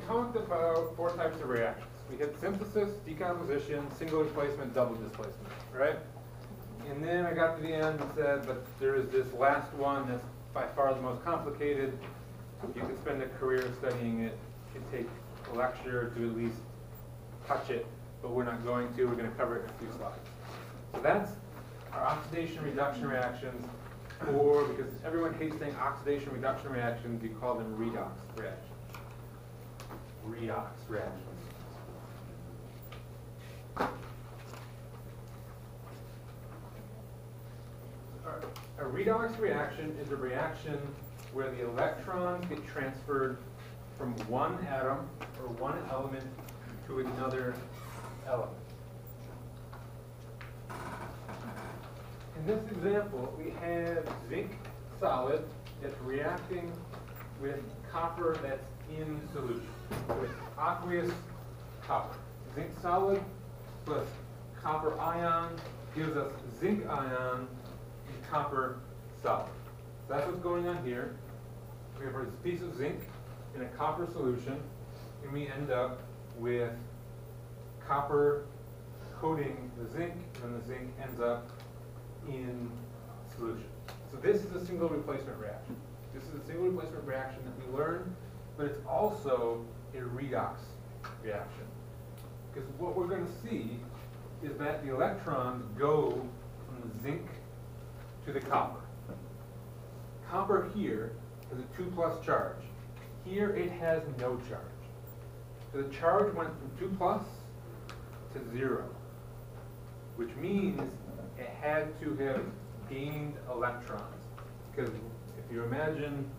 talked about 4 types of reactions. We had synthesis, decomposition, single replacement, double displacement, right? And then I got to the end and said, but there is this last one that's by far the most complicated. You could spend a career studying it. You could take a lecture to at least touch it, but we're not going to. We're going to cover it in a few slides. So that's our oxidation reduction reactions, or because everyone hates saying oxidation reduction reactions, we call them redox reactions. Redox reactions. A redox reaction is a reaction where the electrons get transferred from one atom or one element to another element. In this example, we have zinc solid that's reacting with copper that's in solution, with aqueous copper. Zinc solid plus copper ion gives us zinc ion and copper solid. So that's what's going on here. We have a piece of zinc in a copper solution, and we end up with copper coating the zinc, and then the zinc ends up in solution. So this is a single replacement reaction. This is a single replacement reaction that we learned, but it's also a redox reaction. Because what we're going to see is that the electrons go from the zinc to the copper. Copper here has a 2+ charge. Here it has no charge. So the charge went from 2+ to 0, which means it had to have gained electrons. Because if you imagine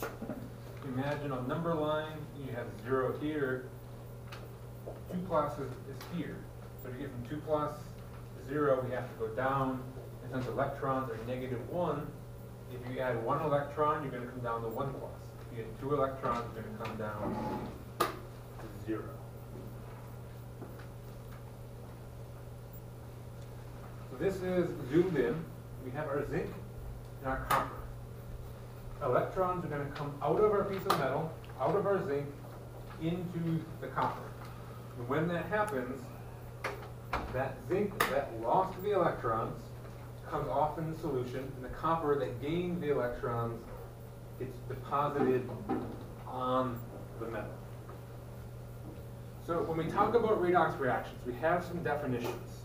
a number line, you have 0 here, 2+ is here. So to get from 2+ to 0, we have to go down. And since electrons are -1, if you add 1 electron, you're going to come down to 1+. If you get 2 electrons, you're going to come down to 0. So this is zoomed in. We have our zinc and our copper. Electrons are going to come out of our piece of metal, out of our zinc, into the copper. And when that happens, that zinc that lost the electrons comes off in the solution, and the copper that gained the electrons gets deposited on the metal. So when we talk about redox reactions, we have some definitions.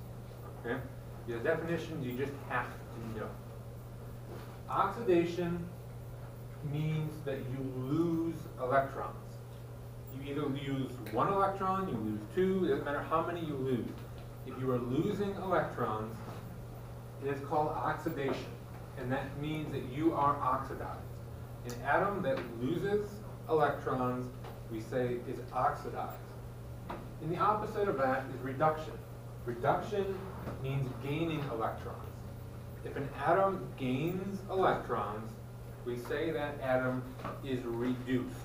Okay? The definitions you just have to know. Oxidation means that you lose electrons. You either lose 1 electron, you lose 2, it doesn't matter how many you lose. If you are losing electrons, it is called oxidation, and that means that you are oxidized. An atom that loses electrons, we say, is oxidized. And the opposite of that is reduction. Reduction means gaining electrons. If an atom gains electrons, we say that atom is reduced.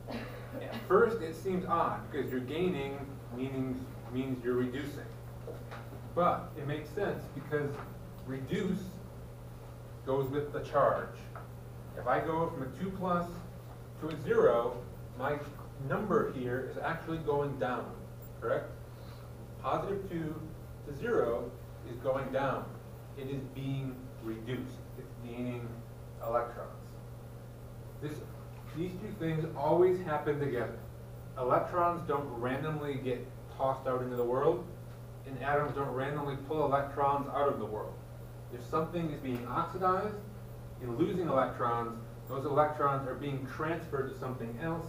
At first it seems odd because you're gaining means you're reducing. But it makes sense because reduce goes with the charge. If I go from a 2+ to a 0, my number here is actually going down, correct? +2 to 0 is going down. It is being reduced. It's gaining electrons. These two things always happen together. Electrons don't randomly get tossed out into the world, and atoms don't randomly pull electrons out of the world. If something is being oxidized, you're losing electrons, those electrons are being transferred to something else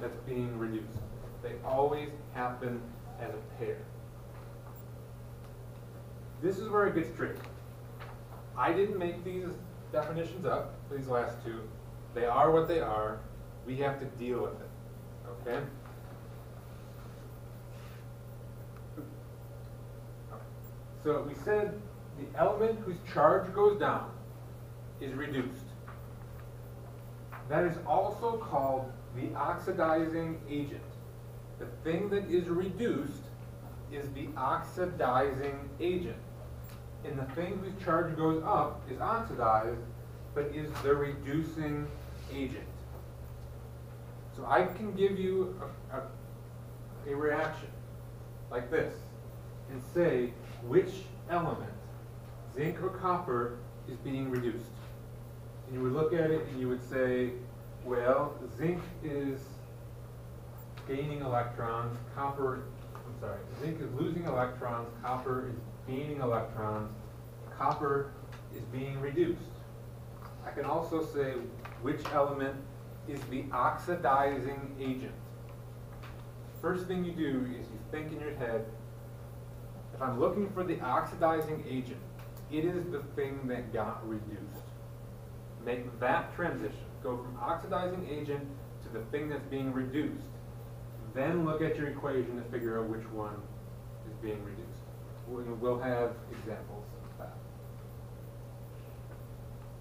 that's being reduced. They always happen as a pair. This is where it gets tricky. I didn't make these definitions up, these last two. They are what they are. We have to deal with it, okay? So we said the element whose charge goes down is reduced. That is also called the oxidizing agent. The thing that is reduced is the oxidizing agent. And the thing whose charge goes up is oxidized, but is the reducing agent. So I can give you a reaction like this and say which element, zinc or copper, is being reduced. And you would look at it and you would say, well, zinc is gaining electrons, zinc is losing electrons, copper is gaining electrons, copper is being reduced. I can also say which element is the oxidizing agent. First thing you do is you think in your head, if I'm looking for the oxidizing agent, it is the thing that got reduced. Make that transition. Go from oxidizing agent to the thing that's being reduced. Then look at your equation to figure out which one is being reduced. We'll have examples of that.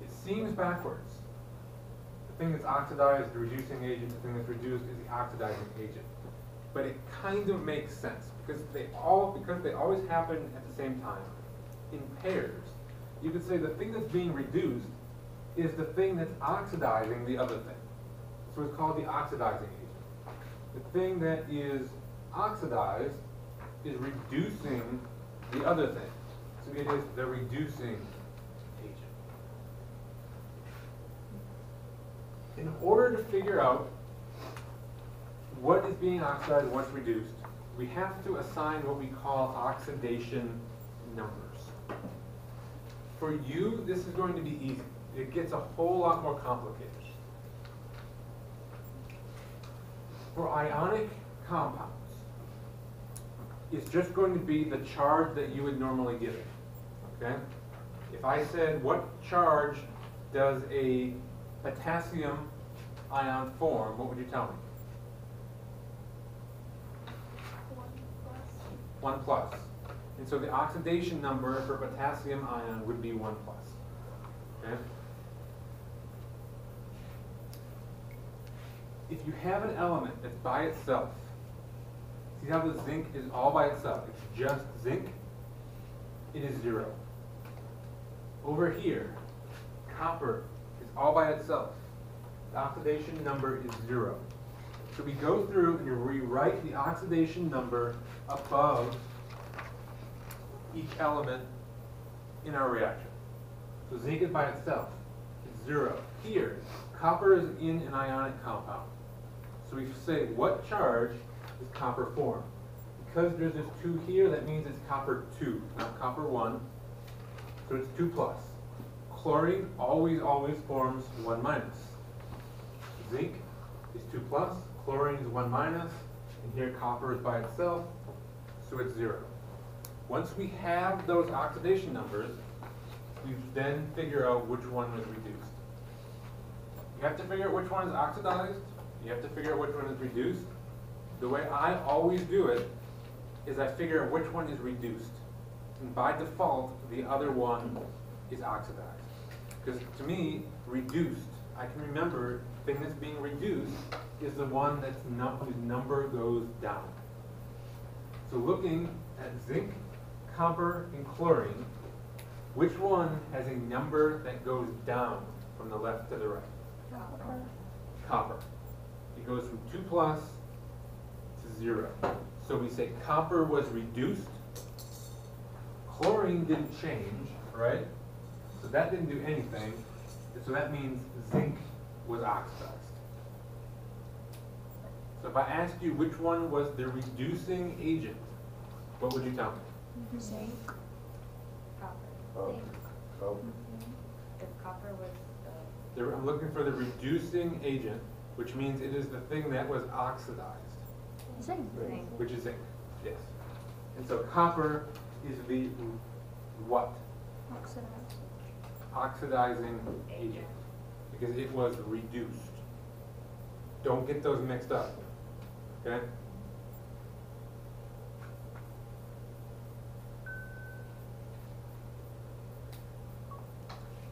It seems backwards. The thing that's oxidized, the reducing agent, the thing that's reduced is the oxidizing agent. But it kind of makes sense because they always happen at the same time in pairs. You could say the thing that's being reduced is the thing that's oxidizing the other thing. So it's called the oxidizing agent. The thing that is oxidized is reducing the other thing. So it is the reducing agent. In order to figure out what is being oxidized and what's reduced, we have to assign what we call oxidation numbers. For you, this is going to be easy. It gets a whole lot more complicated. For ionic compounds, it's just going to be the charge that you would normally give it. Okay? If I said, what charge does a potassium ion form, what would you tell me? 1 plus. And so the oxidation number for potassium ion would be 1 plus. Okay? If you have an element that's by itself, see how the zinc is all by itself, it's just zinc, it is 0. Over here, copper is all by itself. The oxidation number is 0. So we go through and you rewrite the oxidation number above each element in our reaction. So zinc is by itself, it's 0. Here, copper is in an ionic compound. So we say, what charge is copper form? Because there's this 2 here, that means it's copper 2, not copper 1. So it's 2 plus. Chlorine always forms 1 minus. Zinc is 2 plus, chlorine is 1 minus, and here copper is by itself, so it's 0. Once we have those oxidation numbers, we then figure out which one was reduced. You have to figure out which one is oxidized, you have to figure out which one is reduced. The way I always do it is I figure out which one is reduced. And by default, the other one is oxidized. Because to me, reduced, I can remember the thing that's being reduced is the one that's whose number goes down. So looking at zinc, copper, and chlorine, which one has a number that goes down from the left to the right? Copper. Copper. It goes from 2 plus to 0. So we say copper was reduced. Chlorine didn't change, right? So that didn't do anything. So that means zinc was oxidized. So if I asked you which one was the reducing agent, what would you tell me? Zinc. Copper. Zinc. If copper was I'm looking for the reducing agent, which means it is the thing that was oxidized. Zinc. Which is zinc, yes. And so copper is the what? Oxidized. Oxidizing agent, because it was reduced. Don't get those mixed up, okay?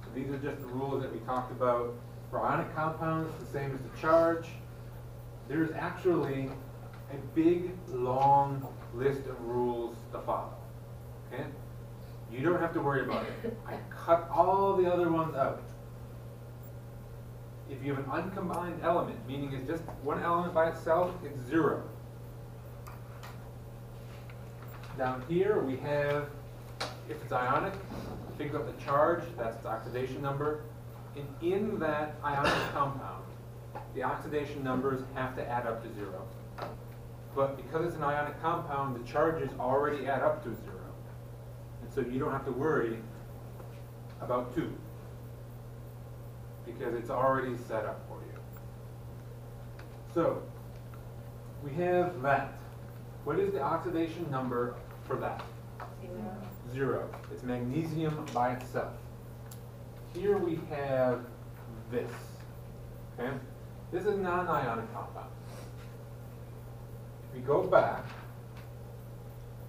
So these are just the rules that we talked about for ionic compounds, the same as the charge. There's actually a big, long list of rules to follow, okay? You don't have to worry about it. I cut all the other ones out. If you have an uncombined element, meaning it's just one element by itself, it's 0. Down here we have, if it's ionic, figure out the charge, that's its oxidation number. And in that ionic compound, the oxidation numbers have to add up to 0. But because it's an ionic compound, the charges already add up to 0. And so you don't have to worry about 2. Because it's already set up for you. So, we have that. What is the oxidation number for that? 0. It's magnesium by itself. Here we have this. Okay? This is a non-ionic compound. If we go back,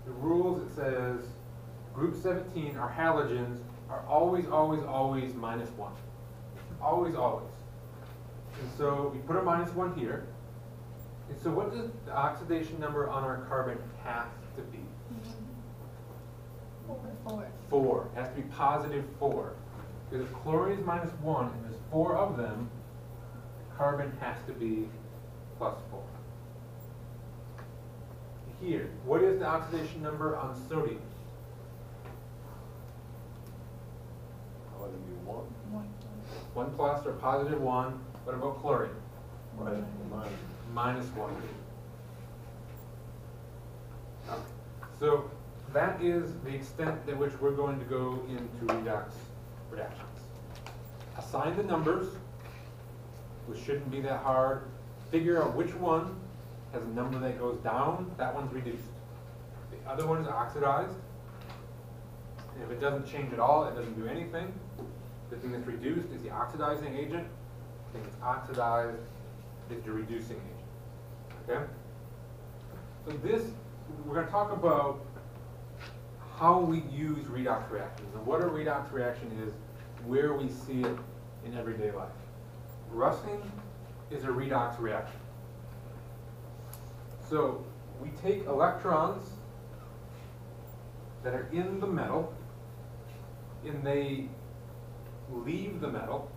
the rules, it says group 17, our halogens, are always, always, always -1. Always, always. And so we put a -1 here. And so what does the oxidation number on our carbon have to be? 4. 4. It has to be +4. Because if chlorine is -1 and there's 4 of them, carbon has to be +4. Here, what is the oxidation number on sodium? How would it be 1? 1 plus or +1. What about chlorine? Minus. -1. Okay. So that is the extent at which we're going to go into redox reactions. Assign the numbers, which shouldn't be that hard. Figure out which one has a number that goes down, that one's reduced. The other one is oxidized. And if it doesn't change at all, it doesn't do anything. The thing that's reduced is the oxidizing agent. The thing that's oxidized is the reducing agent. Okay? So this, we're going to talk about how we use redox reactions and what a redox reaction is, where we see it in everyday life. Rusting is a redox reaction. So we take electrons that are in the metal and they leave the metal,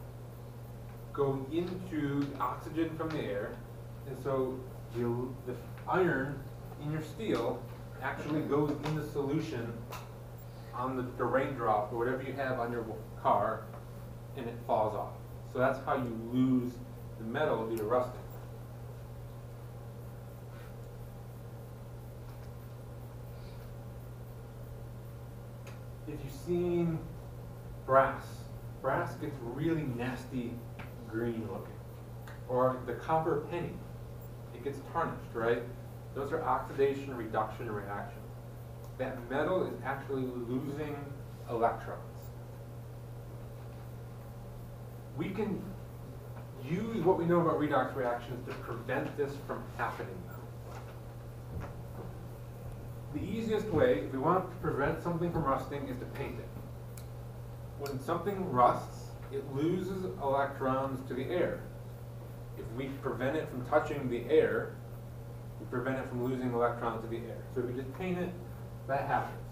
go into the oxygen from the air, and so the iron in your steel actually goes into solution on the raindrop or whatever you have on your car, and it falls off. So that's how you lose the metal due to rusting. If you've seen brass, brass gets really nasty green looking. Or the copper penny, it gets tarnished, right? Those are oxidation reduction reactions. That metal is actually losing electrons. We can use what we know about redox reactions to prevent this from happening now. The easiest way, if we want to prevent something from rusting, is to paint it. When something rusts, it loses electrons to the air. If we prevent it from touching the air, we prevent it from losing electrons to the air. So if we just paint it, that happens.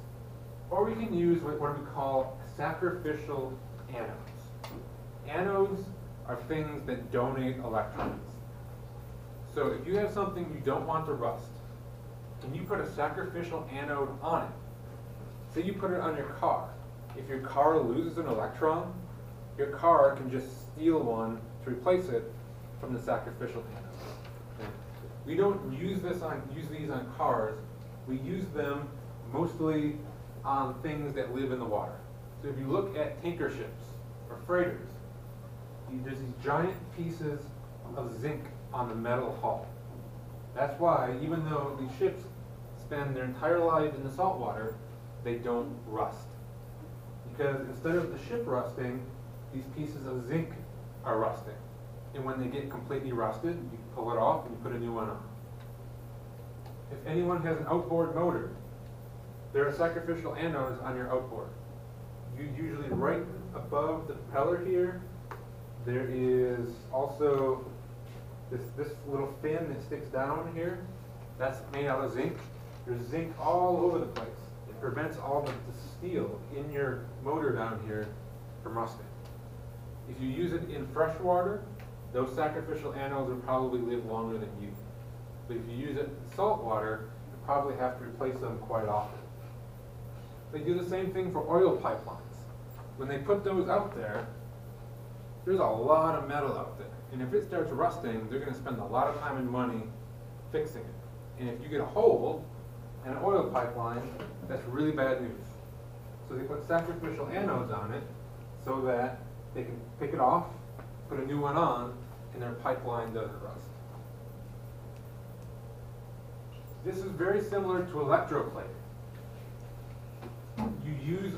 Or we can use what we call sacrificial anodes. Anodes are things that donate electrons. So if you have something you don't want to rust, and you put a sacrificial anode on it, say you put it on your car. If your car loses an electron, your car can just steal one to replace it from the sacrificial anode. Okay? We don't use these on cars. We use them mostly on things that live in the water. So if you look at tanker ships or freighters, there's these giant pieces of zinc on the metal hull. That's why, even though these ships spend their entire life in the salt water, they don't rust. Because instead of the ship rusting, these pieces of zinc are rusting. And when they get completely rusted, you pull it off and you put a new one on. If anyone has an outboard motor, there are sacrificial anodes on your outboard. Usually right above the propeller here, there is also this little fin that sticks down here. That's made out of zinc. There's zinc all over the place. In prevents all the steel in your motor down here from rusting. If you use it in fresh water, those sacrificial anodes will probably live longer than you. But if you use it in salt water, you probably have to replace them quite often. They do the same thing for oil pipelines. When they put those out there, there's a lot of metal out there. And if it starts rusting, they're going to spend a lot of time and money fixing it. And if you get a hole in an oil pipeline, that's really bad news. So they put sacrificial anodes on it so that they can pick it off, put a new one on, and their pipeline doesn't rust. This is very similar to electroplating. You use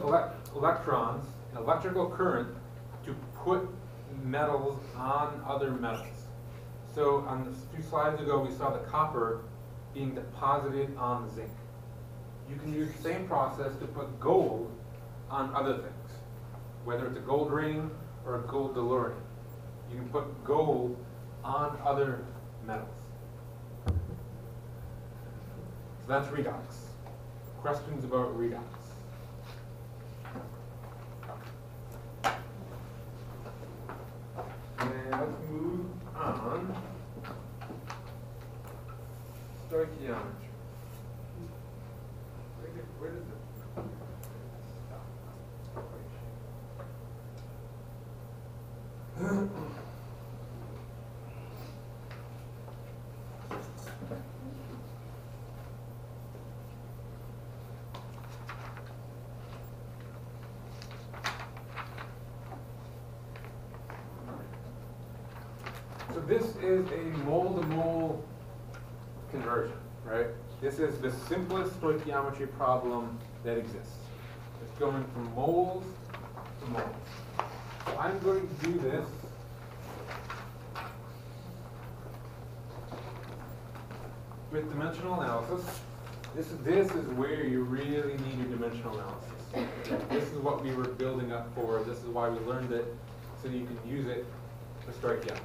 electrons, an electrical current, to put metals on other metals. So on a few slides ago, we saw the copper being deposited on zinc. You can use the same process to put gold on other things, whether it's a gold ring or a gold DeLorean. You can put gold on other metals. So that's redox. Questions about redox? And let's move on. Stoichiometry. Where does it stop? So this is a mole-to-mole conversion, right? This is the simplest stoichiometry problem that exists. It's going from moles to moles. So I'm going to do this with dimensional analysis. This is where you really need your dimensional analysis. This is what we were building up for. This is why we learned it, so you can use it for stoichiometry.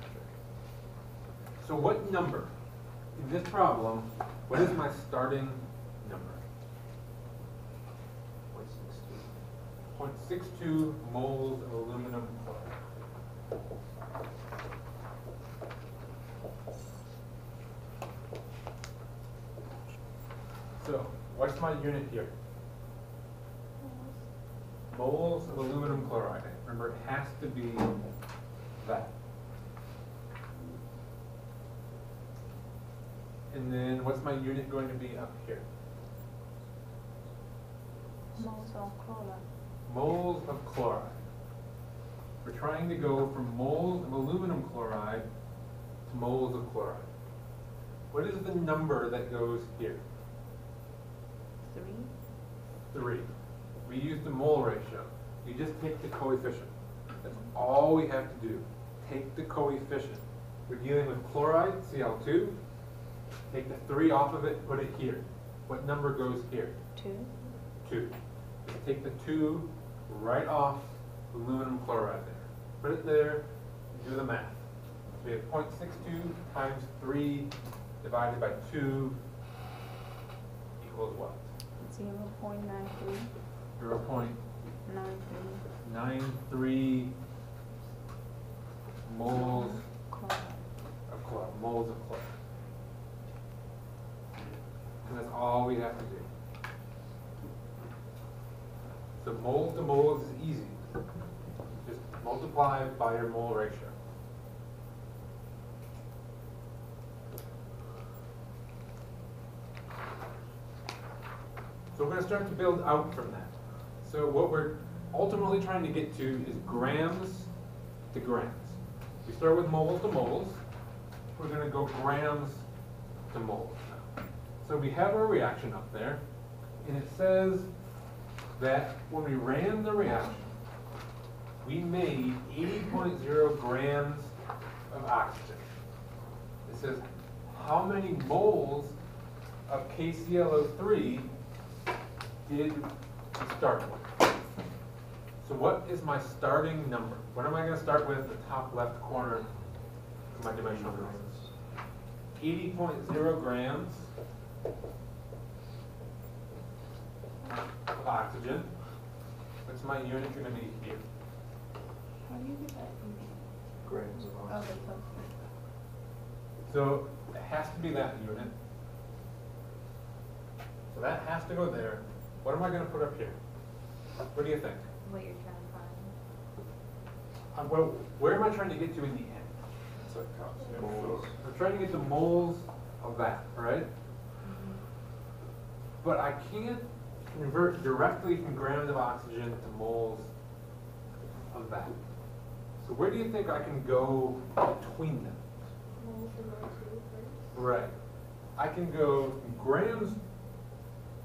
So what number, in this problem, what is my starting number? 0.62 moles of aluminum chloride. So, what's my unit here? Moles of aluminum chloride. Remember, it has to be that. And then what's my unit going to be up here? Moles of chloride. Moles of chloride. We're trying to go from moles of aluminum chloride to moles of chloride. What is the number that goes here? 3. We use the mole ratio. You just take the coefficient. That's all we have to do. Take the coefficient. We're dealing with chloride, Cl2. Take the 3 off of it, put it here. What number goes here? 2. Just take the 2 right off aluminum chloride there. Put it there, and do the math. So we have 0.62 times 3 divided by 2 equals what? 0.93. 0.93 moles of chloride. Moles of chloride. And that's all we have to do. So moles to moles is easy. Just multiply by your mole ratio. So we're going to start to build out from that. So what we're ultimately trying to get to is grams to grams. We start with moles to moles. We're going to go grams to moles now. So we have our reaction up there, and it says that when we ran the reaction, we made 80.0 grams of oxygen. It says how many moles of KClO3 did we start with? So what is my starting number? What am I going to start with at the top left corner of my dimensional analysis? 80.0 grams of oxygen. What's my unit going to be here? How do you get that unit? Grams of Oh, oxygen. the total. So it has to be that unit. So that has to go there. What am I going to put up here? What do you think? What you're trying to find. Well, where am I trying to get to in the end? It's like moles. I'm trying to get the moles of that, right? But I can't convert directly from grams of oxygen to moles of that. So where do you think I can go between them? Moles of O2 first. Right. I can go from grams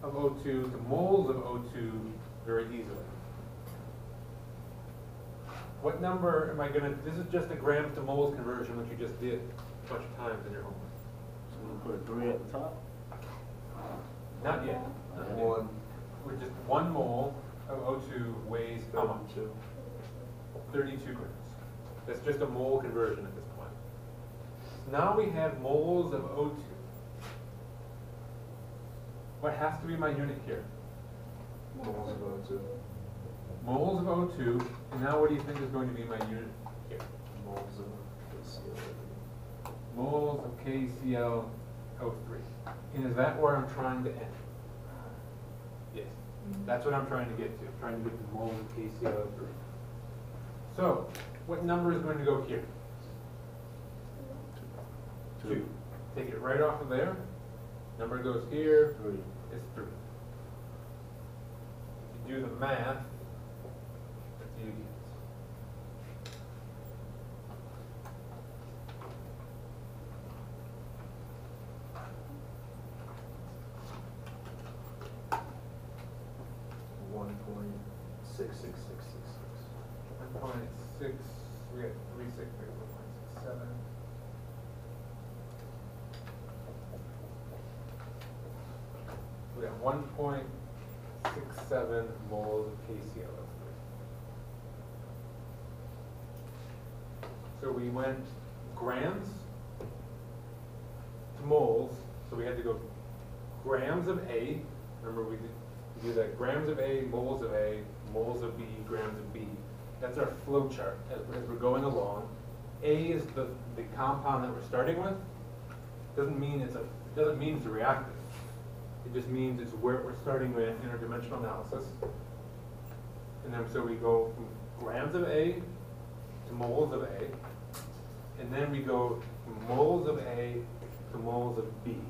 of O2 to moles of O2 very easily. What number am I going to, this is just a grams to moles conversion, which you just did a bunch of times in your homework. So we put 3 at the top. Not yet. Not yet. One. We're just 1 mole of O2 weighs how much? 2. 32 grams. That's just a mole conversion at this point. Now we have moles of O2. What has to be my unit here? Moles of O2. Moles of O2, and now what do you think is going to be my unit here? Moles of KCl. Moles of KClO3. And is that where I'm trying to end? Yes. That's what I'm trying to get to. I'm trying to get to moles of KClO3. So, what number is going to go here? 2. Take it right off of there. Number goes here. 3. Is 3. If you do the math, that's you get. One point 66666. 1.6, we got 3.6, 1.67. We got 1.67 moles of KClO3. So we went grams to moles, so we had to go grams of A. Remember we do that, grams of A, moles of A, moles of B, grams of B. That's our flow chart as we're going along. A is the compound that we're starting with. Doesn't mean it's a reactant. It just means it's where we're starting with interdimensional analysis. And then so we go from grams of A to moles of A. And then we go from moles of A to moles of B. And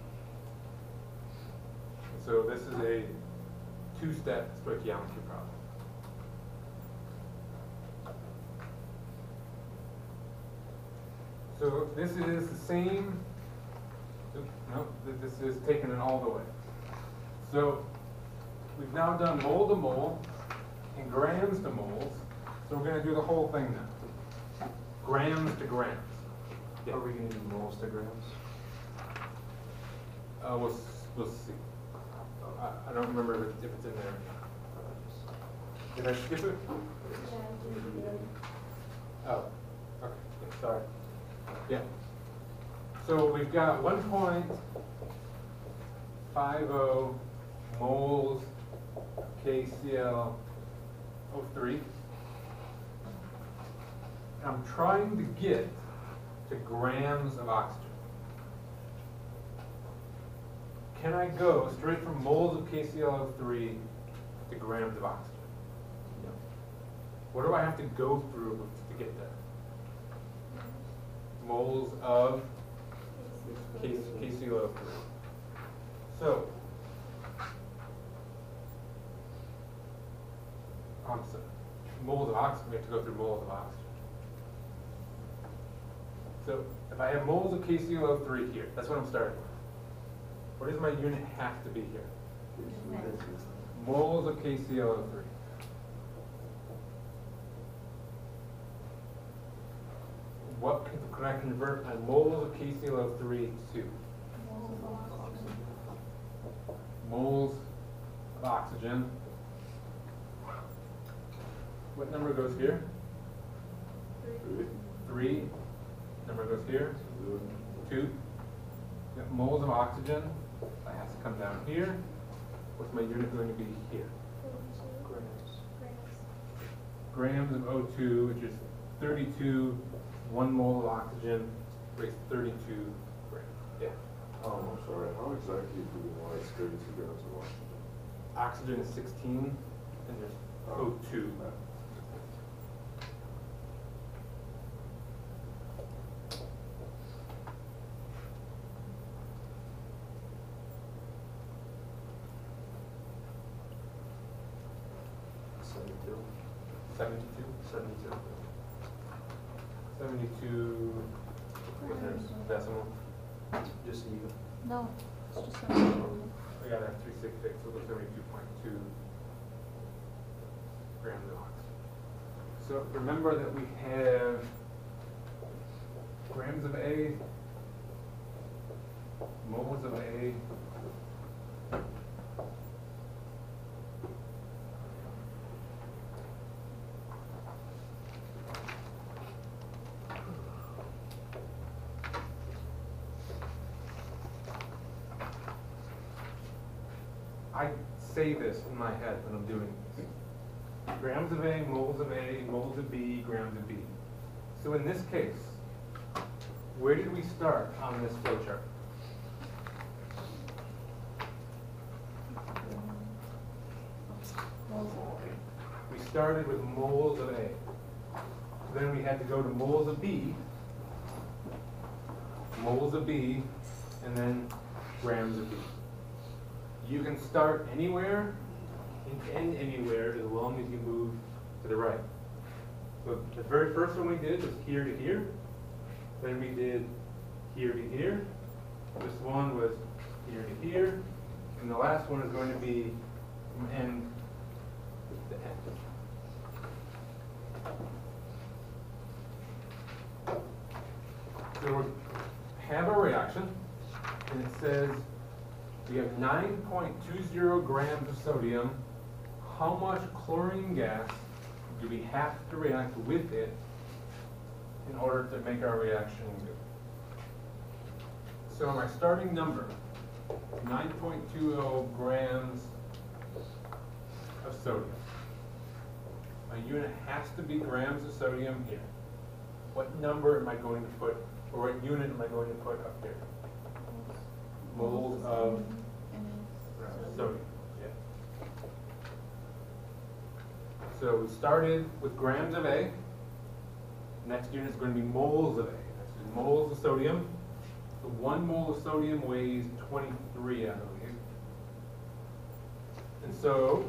so this is a 2-step stoichiometry problem. So this is the same, no, this is taking it all the way. So we've now done mole to mole and grams to moles. So we're going to do the whole thing now. Grams to grams. Are we going to do moles to grams? We'll see. I don't remember if it's in there. Did I skip it? Oh, okay, yeah, sorry. Yeah. So we've got 1.50 moles KClO3. I'm trying to get to grams of oxygen. Can I go straight from moles of KClO3 to grams of oxygen? No. What do I have to go through to get there? Moles of KClO3. So, moles of oxygen, we have to go through moles of oxygen. So, if I have moles of KClO3 here, that's what I'm starting with. What does my unit have to be here? Moles of KClO3. What can I convert my moles of KClO3 to? Moles of oxygen. What number goes here? 3. Number goes here? 2. Moles of oxygen. That has to come down here. what's my unit going to be here? Grams. Grams of O2, which is 32, 1 mole of oxygen, weighs 32 grams. Yeah. Oh, I'm sorry, how exactly do we want it 32 grams of oxygen? Oxygen is 16, and there's O2. Seventy-two. 72. 72. 72 decimal. Just even. No, it's just something. We gotta have 366, so we'll go 72.2 grams of oxygen. So remember that we have grams of A, moles of A, I say this in my head when I'm doing this. Grams of A, moles of A, moles of B, grams of B. So in this case, where did we start on this flowchart? We started with moles of A. Then we had to go to moles of B, and then grams of B. You can start anywhere and end anywhere as long as you move to the right. So the very first one we did was here to here. Then we did here to here. This one was here to here. And the last one is going to be from end to end. So we have a reaction, and it says we have 9.20 grams of sodium. How much chlorine gas do we have to react with it in order to make our reaction good? So my starting number, 9.20 grams of sodium. My unit has to be grams of sodium here. What number am I going to put, or what unit am I going to put up here? Moles of sodium. Yeah. So we started with grams of A. Next unit is going to be moles of A. That's just moles of sodium. So 1 mole of sodium weighs 23, I believe. And so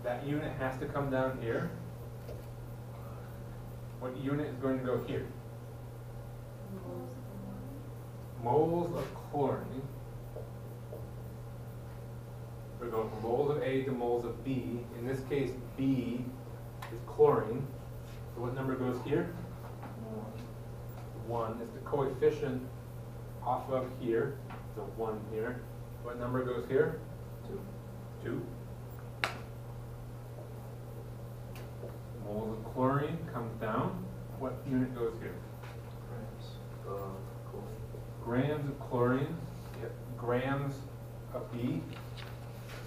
that unit has to come down here. What unit is going to go here? Moles of chlorine. We're going from moles of A to moles of B. In this case, B is chlorine. So what number goes here? 1 is the coefficient off of here. So 1 here. What number goes here? 2. Moles of chlorine comes down. What unit goes here? Grams of chlorine. Yep. Grams of B.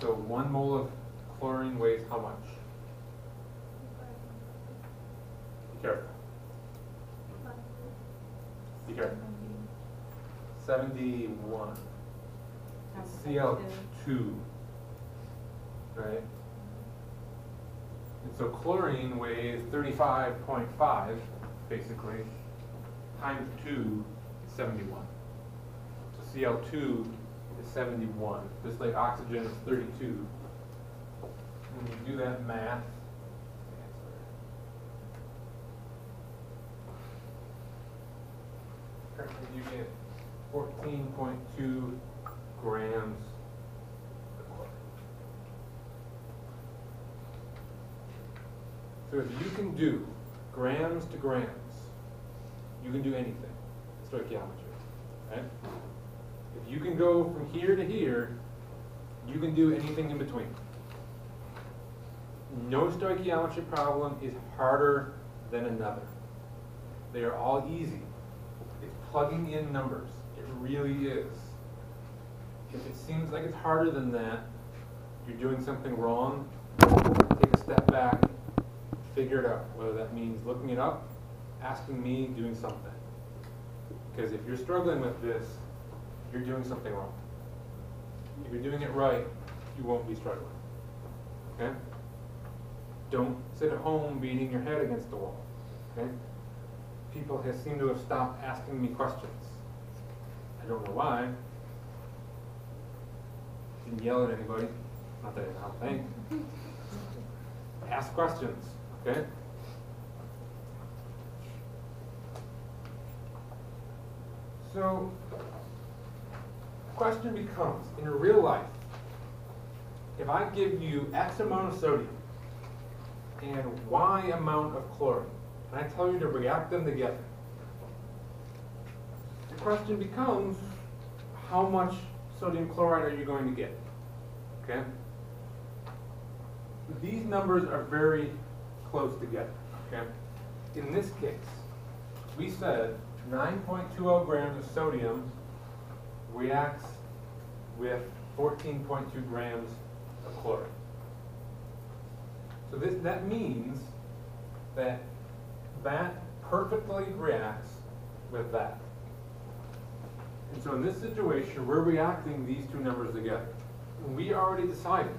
So 1 mole of chlorine weighs how much? Be careful. Be careful. 71. It's Cl2. Right? And so chlorine weighs 35.5, basically, times 2 is 71. So Cl2 is 71, just like oxygen is 32. When you do that math, you get 14.2 grams of chlorine. So if you can do grams to grams, you can do anything in stoichiometry, right? If you can go from here to here, you can do anything in between. No stoichiometry problem is harder than another. They are all easy. It's plugging in numbers. It really is. If it seems like it's harder than that, you're doing something wrong, take a step back, figure it out, whether that means looking it up, asking me, doing something. Because if you're struggling with this, you're doing something wrong. If you're doing it right, you won't be struggling. Okay? Don't sit at home beating your head against the wall. Okay? People seem to have stopped asking me questions. I don't know why. Didn't yell at anybody. Not that I don't think. Ask questions. Okay? So, the question becomes, in real life, if I give you X amount of sodium and Y amount of chlorine, and I tell you to react them together, the question becomes, how much sodium chloride are you going to get? Okay? These numbers are very close together. Okay? In this case, we said 9.20 grams of sodium reacts with 14.2 grams of chlorine. So that means that perfectly reacts with that. And so in this situation, we're reacting these two numbers together. And we already decided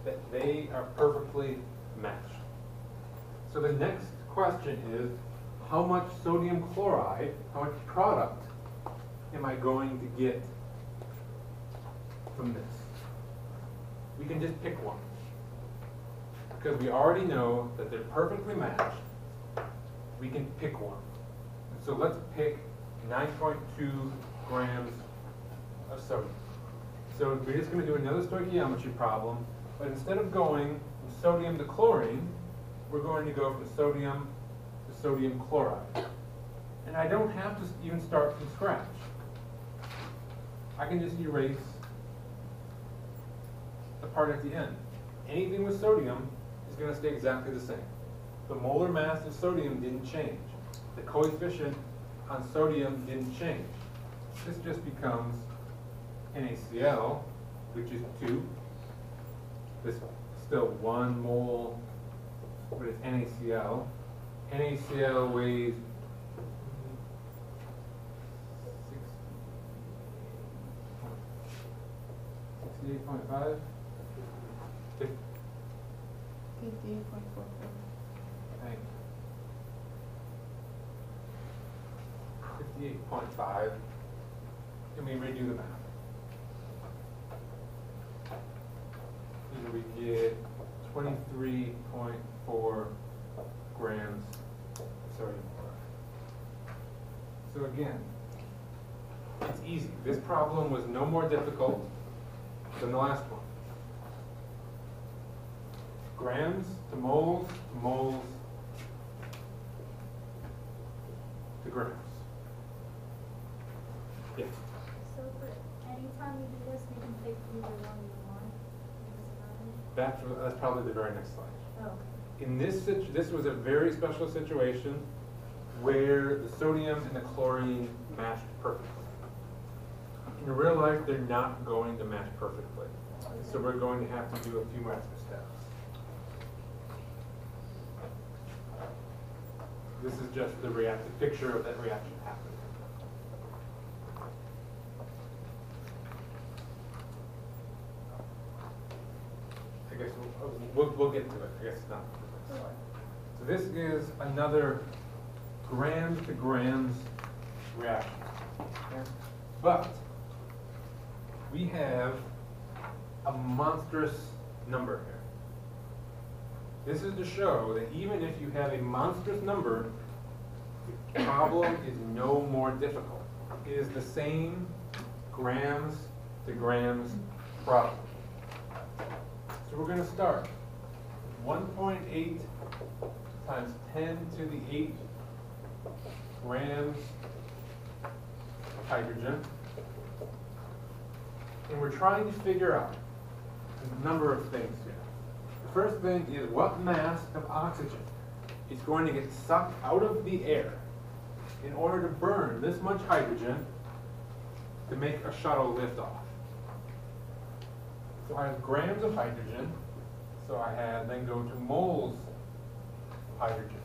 that they are perfectly matched. So the next question is, how much sodium chloride, how much product am I going to get from this? We can just pick one, because we already know that they're perfectly matched. We can pick one. So let's pick 9.2 grams of sodium. So we're just going to do another stoichiometry problem, but instead of going from sodium to chlorine, we're going to go from sodium to sodium chloride. And I don't have to even start from scratch. I can just erase the part at the end. Anything with sodium is going to stay exactly the same. The molar mass of sodium didn't change. The coefficient on sodium didn't change. This just becomes NaCl, which is 2. This is still 1 mole, but it's NaCl. NaCl weighs 68.5? 58.44. Thank you. 58.5. Can we redo the math? Here we get 23.4 grams of sodium chloride. So again, it's easy. This problem was no more difficult than the last one. Grams to moles to grams. Yes. So for any time you do this, you can pick either one you want. That's probably the very next slide. Oh. In this was a very special situation where the sodium and the chlorine matched perfectly. In real life, they're not going to match perfectly. So we're going to have to do a few more extra steps. This is just the picture of that reaction happening. I guess we'll get to it. I guess not. So this is another grams to grams reaction. Okay? But we have a monstrous number here. This is to show that even if you have a monstrous number, the problem is no more difficult. It is the same grams to grams problem. So we're going to start 1.8 times 10 to the 8 grams of hydrogen. And we're trying to figure out a number of things here. The first thing is what mass of oxygen is going to get sucked out of the air in order to burn this much hydrogen to make a shuttle lift off. So I have grams of hydrogen. So I had then go to moles of hydrogen.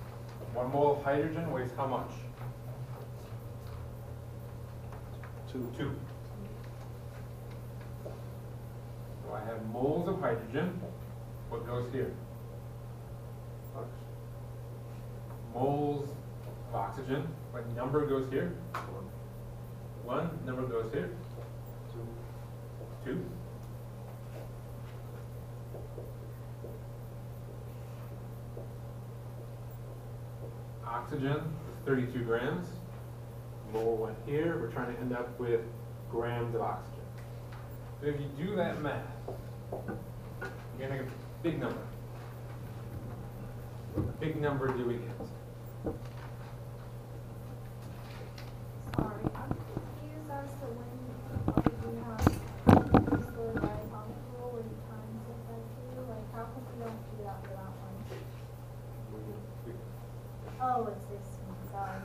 1 mole of hydrogen weighs how much? 2. So I have moles of hydrogen. What goes here? Moles of oxygen. What number goes here? 1. Number goes here? 2. Oxygen is 32 grams. Mole went here. We're trying to end up with grams of oxygen. So if you do that math, you're going to get a big number. What big number do we get? Sorry, I'm confused as to when you have stored by atomic rule when you times it by 2. Like, how come you don't do that for that one? Oh, it's this one, sorry.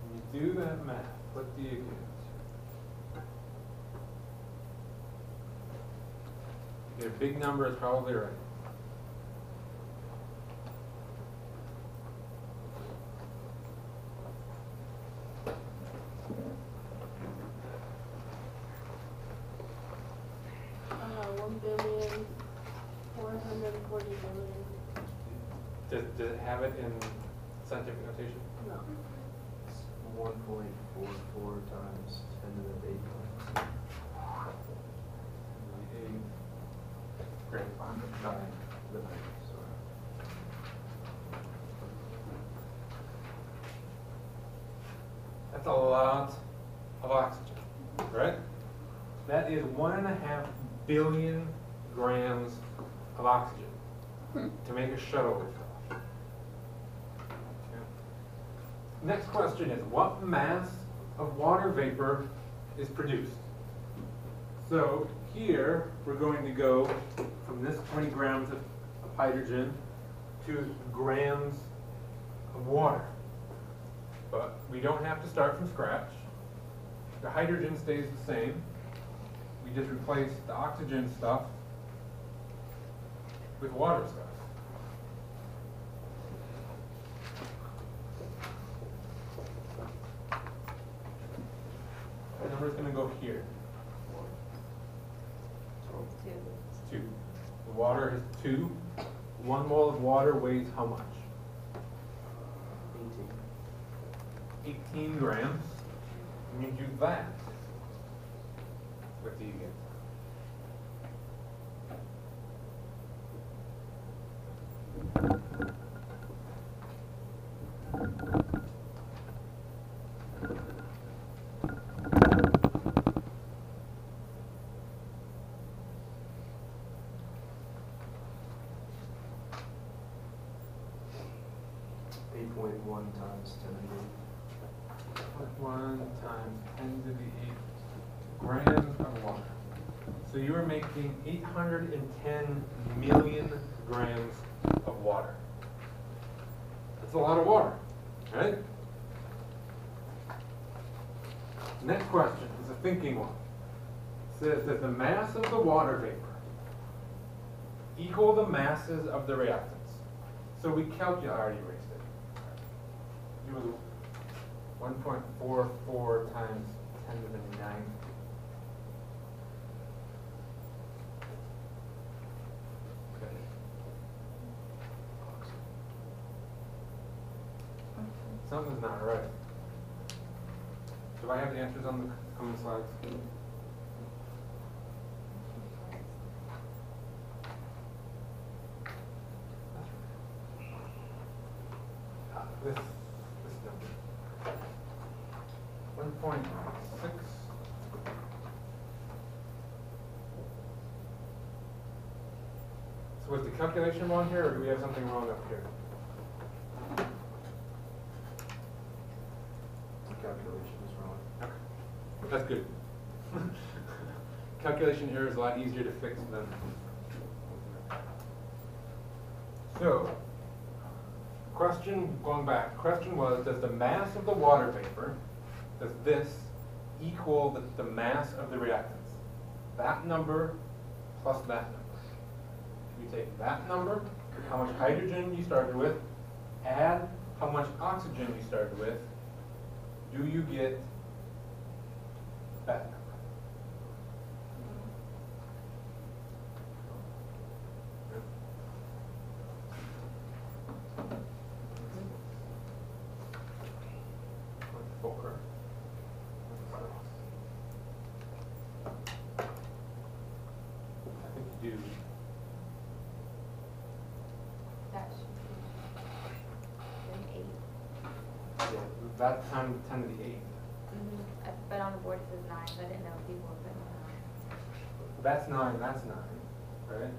When you do that math, what do you get? You get a big number, it's probably right. Does it have it in scientific notation? No. 1.44 times 10 to the 8 times. 8 grams of 9. That's a lot of oxygen, right? That is 1.5 billion grams of oxygen to make a shuttle lift off. Next question is, what mass of water vapor is produced? So here, we're going to go from this 20 grams of hydrogen to grams of water. But we don't have to start from scratch. The hydrogen stays the same. We just replace the oxygen stuff with water stuff. The number's going to go here. 2. The water is 2. 1 mole of water weighs how much? 18 grams. When you do that, what do you get? Times 10 to the 1 times 10 to the 8 grams of water. So you are making 810 million grams of water. That's a lot of water, right? Next question is a thinking one. It says, does the mass of the water vapor equal the masses of the reactants? So we calculate, I already erased it. It was 1.44 times 10 to the 9. Okay. Something's not right. Do I have the answers on the coming slides? This number. 1.6. So was the calculation wrong here, or do we have something wrong up here? The calculation is wrong. Okay. That's good. Calculation error is a lot easier to fix than. So, question, going back, question was, does the mass of the water vapor, does this equal the mass of the reactants. That number plus that number. If you take that number, how much hydrogen you started with, add how much oxygen you started with, do you get that number? Four. I think you do. That should be an 8. Yeah, that's 10 to the 8. But on the board it says 9, so I didn't know if people were putting 9. That's 9, that's 9, right?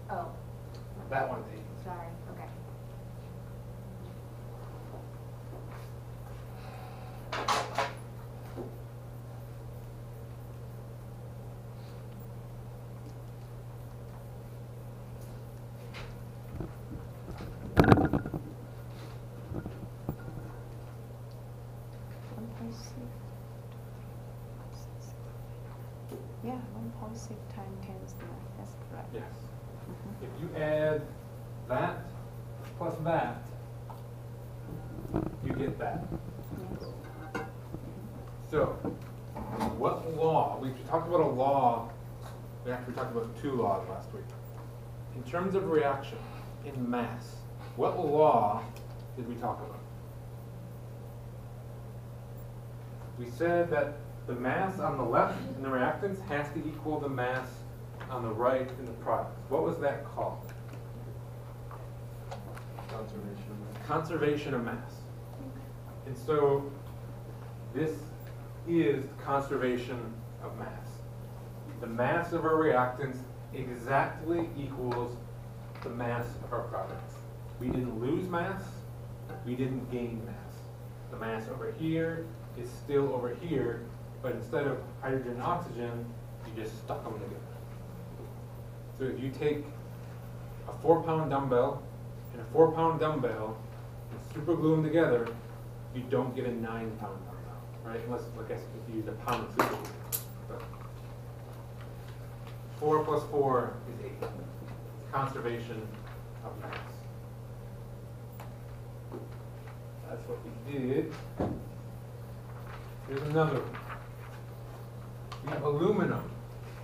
Oh, That one's 8. sorry, okay. Yeah, 1.6 times 10 is 9, that's correct. Yes. If you add that plus that, you get that. Yes. So, what law, we talked about a law, we actually talked about 2 laws last week. In terms of reaction, in mass, what law did we talk about? We said that the mass on the left in the reactants has to equal the mass on the right in the products. What was that called? Conservation. Conservation of mass. And so this is conservation of mass. The mass of our reactants exactly equals the mass of our products. We didn't lose mass, we didn't gain mass. The mass over here is still over here, but instead of hydrogen and oxygen, you just stuck them together. So if you take a 4-pound dumbbell and a 4-pound dumbbell and super glue them together, you don't get a 9-pound dumbbell, right? Unless, I guess, if you use a pound of super glue. But 4 plus 4 is 8. Conservation of mass. That's what we did. Here's another one. We have aluminum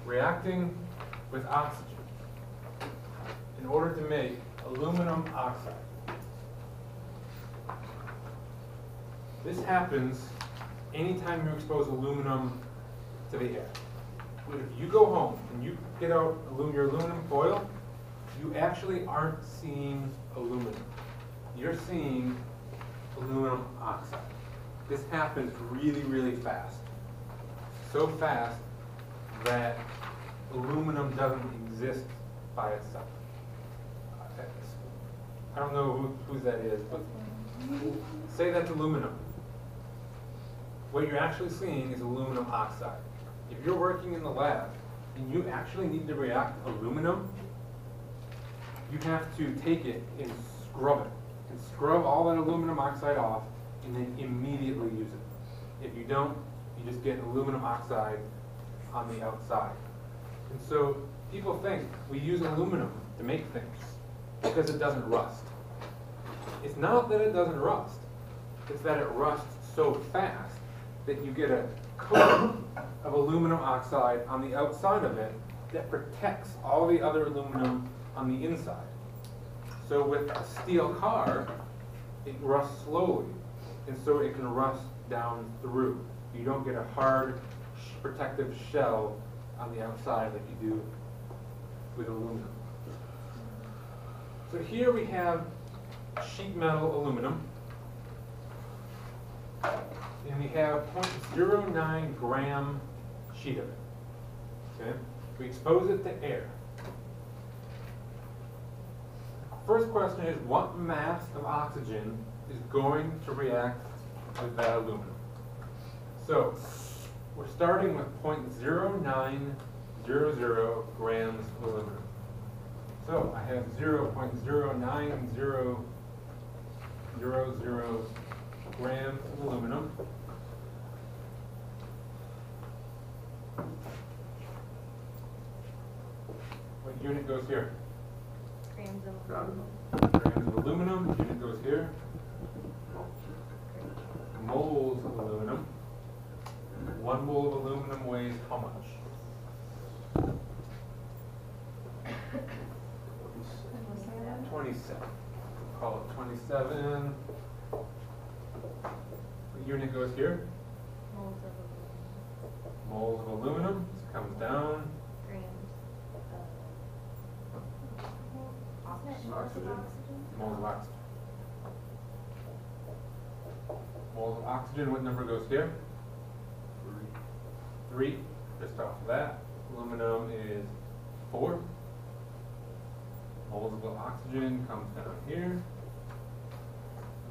reacting with oxygen in order to make aluminum oxide. This happens anytime you expose aluminum to the air. But if you go home and you get out your aluminum foil, you actually aren't seeing aluminum. You're seeing aluminum oxide. This happens really, really fast. So fast that aluminum doesn't exist by itself. I don't know whose that is, but say that's aluminum. What you're actually seeing is aluminum oxide. If you're working in the lab and you actually need to react aluminum, you have to take it and scrub it. And scrub all that aluminum oxide off and then immediately use it. If you don't, you just get aluminum oxide on the outside. And so people think we use aluminum to make things because it doesn't rust. It's not that it doesn't rust. It's that it rusts so fast that you get a coat of aluminum oxide on the outside of it that protects all the other aluminum on the inside. So with a steel car, it rusts slowly, and so it can rust down through. You don't get a hard protective shell on the outside like you do with aluminum. So here we have sheet metal aluminum, and we have 0.09 gram sheet of it. Okay? We expose it to air. First question is, what mass of oxygen is going to react with that aluminum? So, we're starting with 0.0900 grams of aluminum. So, I have 0.09000 grams of aluminum. What unit goes here? Grams of Got it. aluminum. Grams of aluminum, unit goes here. Moles of aluminum. 1 mole of aluminum weighs how much? 27. Call it 27. What unit goes here? Moles of aluminum. Moles of aluminum. This comes down. Grams Isn't it Oxygen. Moles of oxygen. Moles of oxygen, what number goes here? 3. Just off of that. Aluminum is 4. Moles of oxygen comes down here.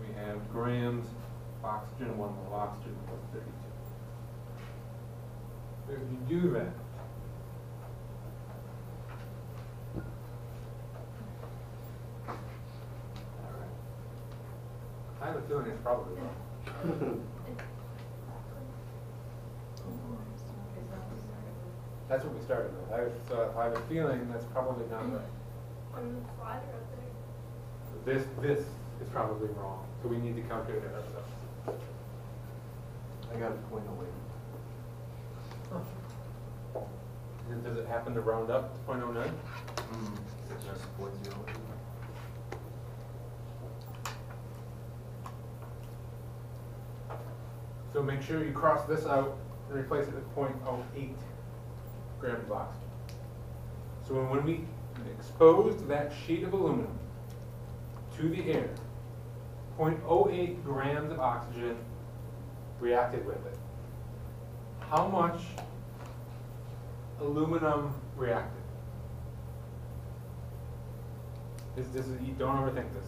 We have grams of oxygen, 1 mole of oxygen equals 32. So if you do that, I have a feeling it's probably wrong. That's what we started with. So I have a feeling that's probably not right. On the slider up there. This is probably wrong, so we need to calculate it ourselves. I got a point away. Does it happen to round up to 0.09? That's 0.0. So make sure you cross this out and replace it with 0.08 grams of oxygen. So when we exposed that sheet of aluminum to the air, 0.08 grams of oxygen reacted with it. How much aluminum reacted? This is, you don't overthink this.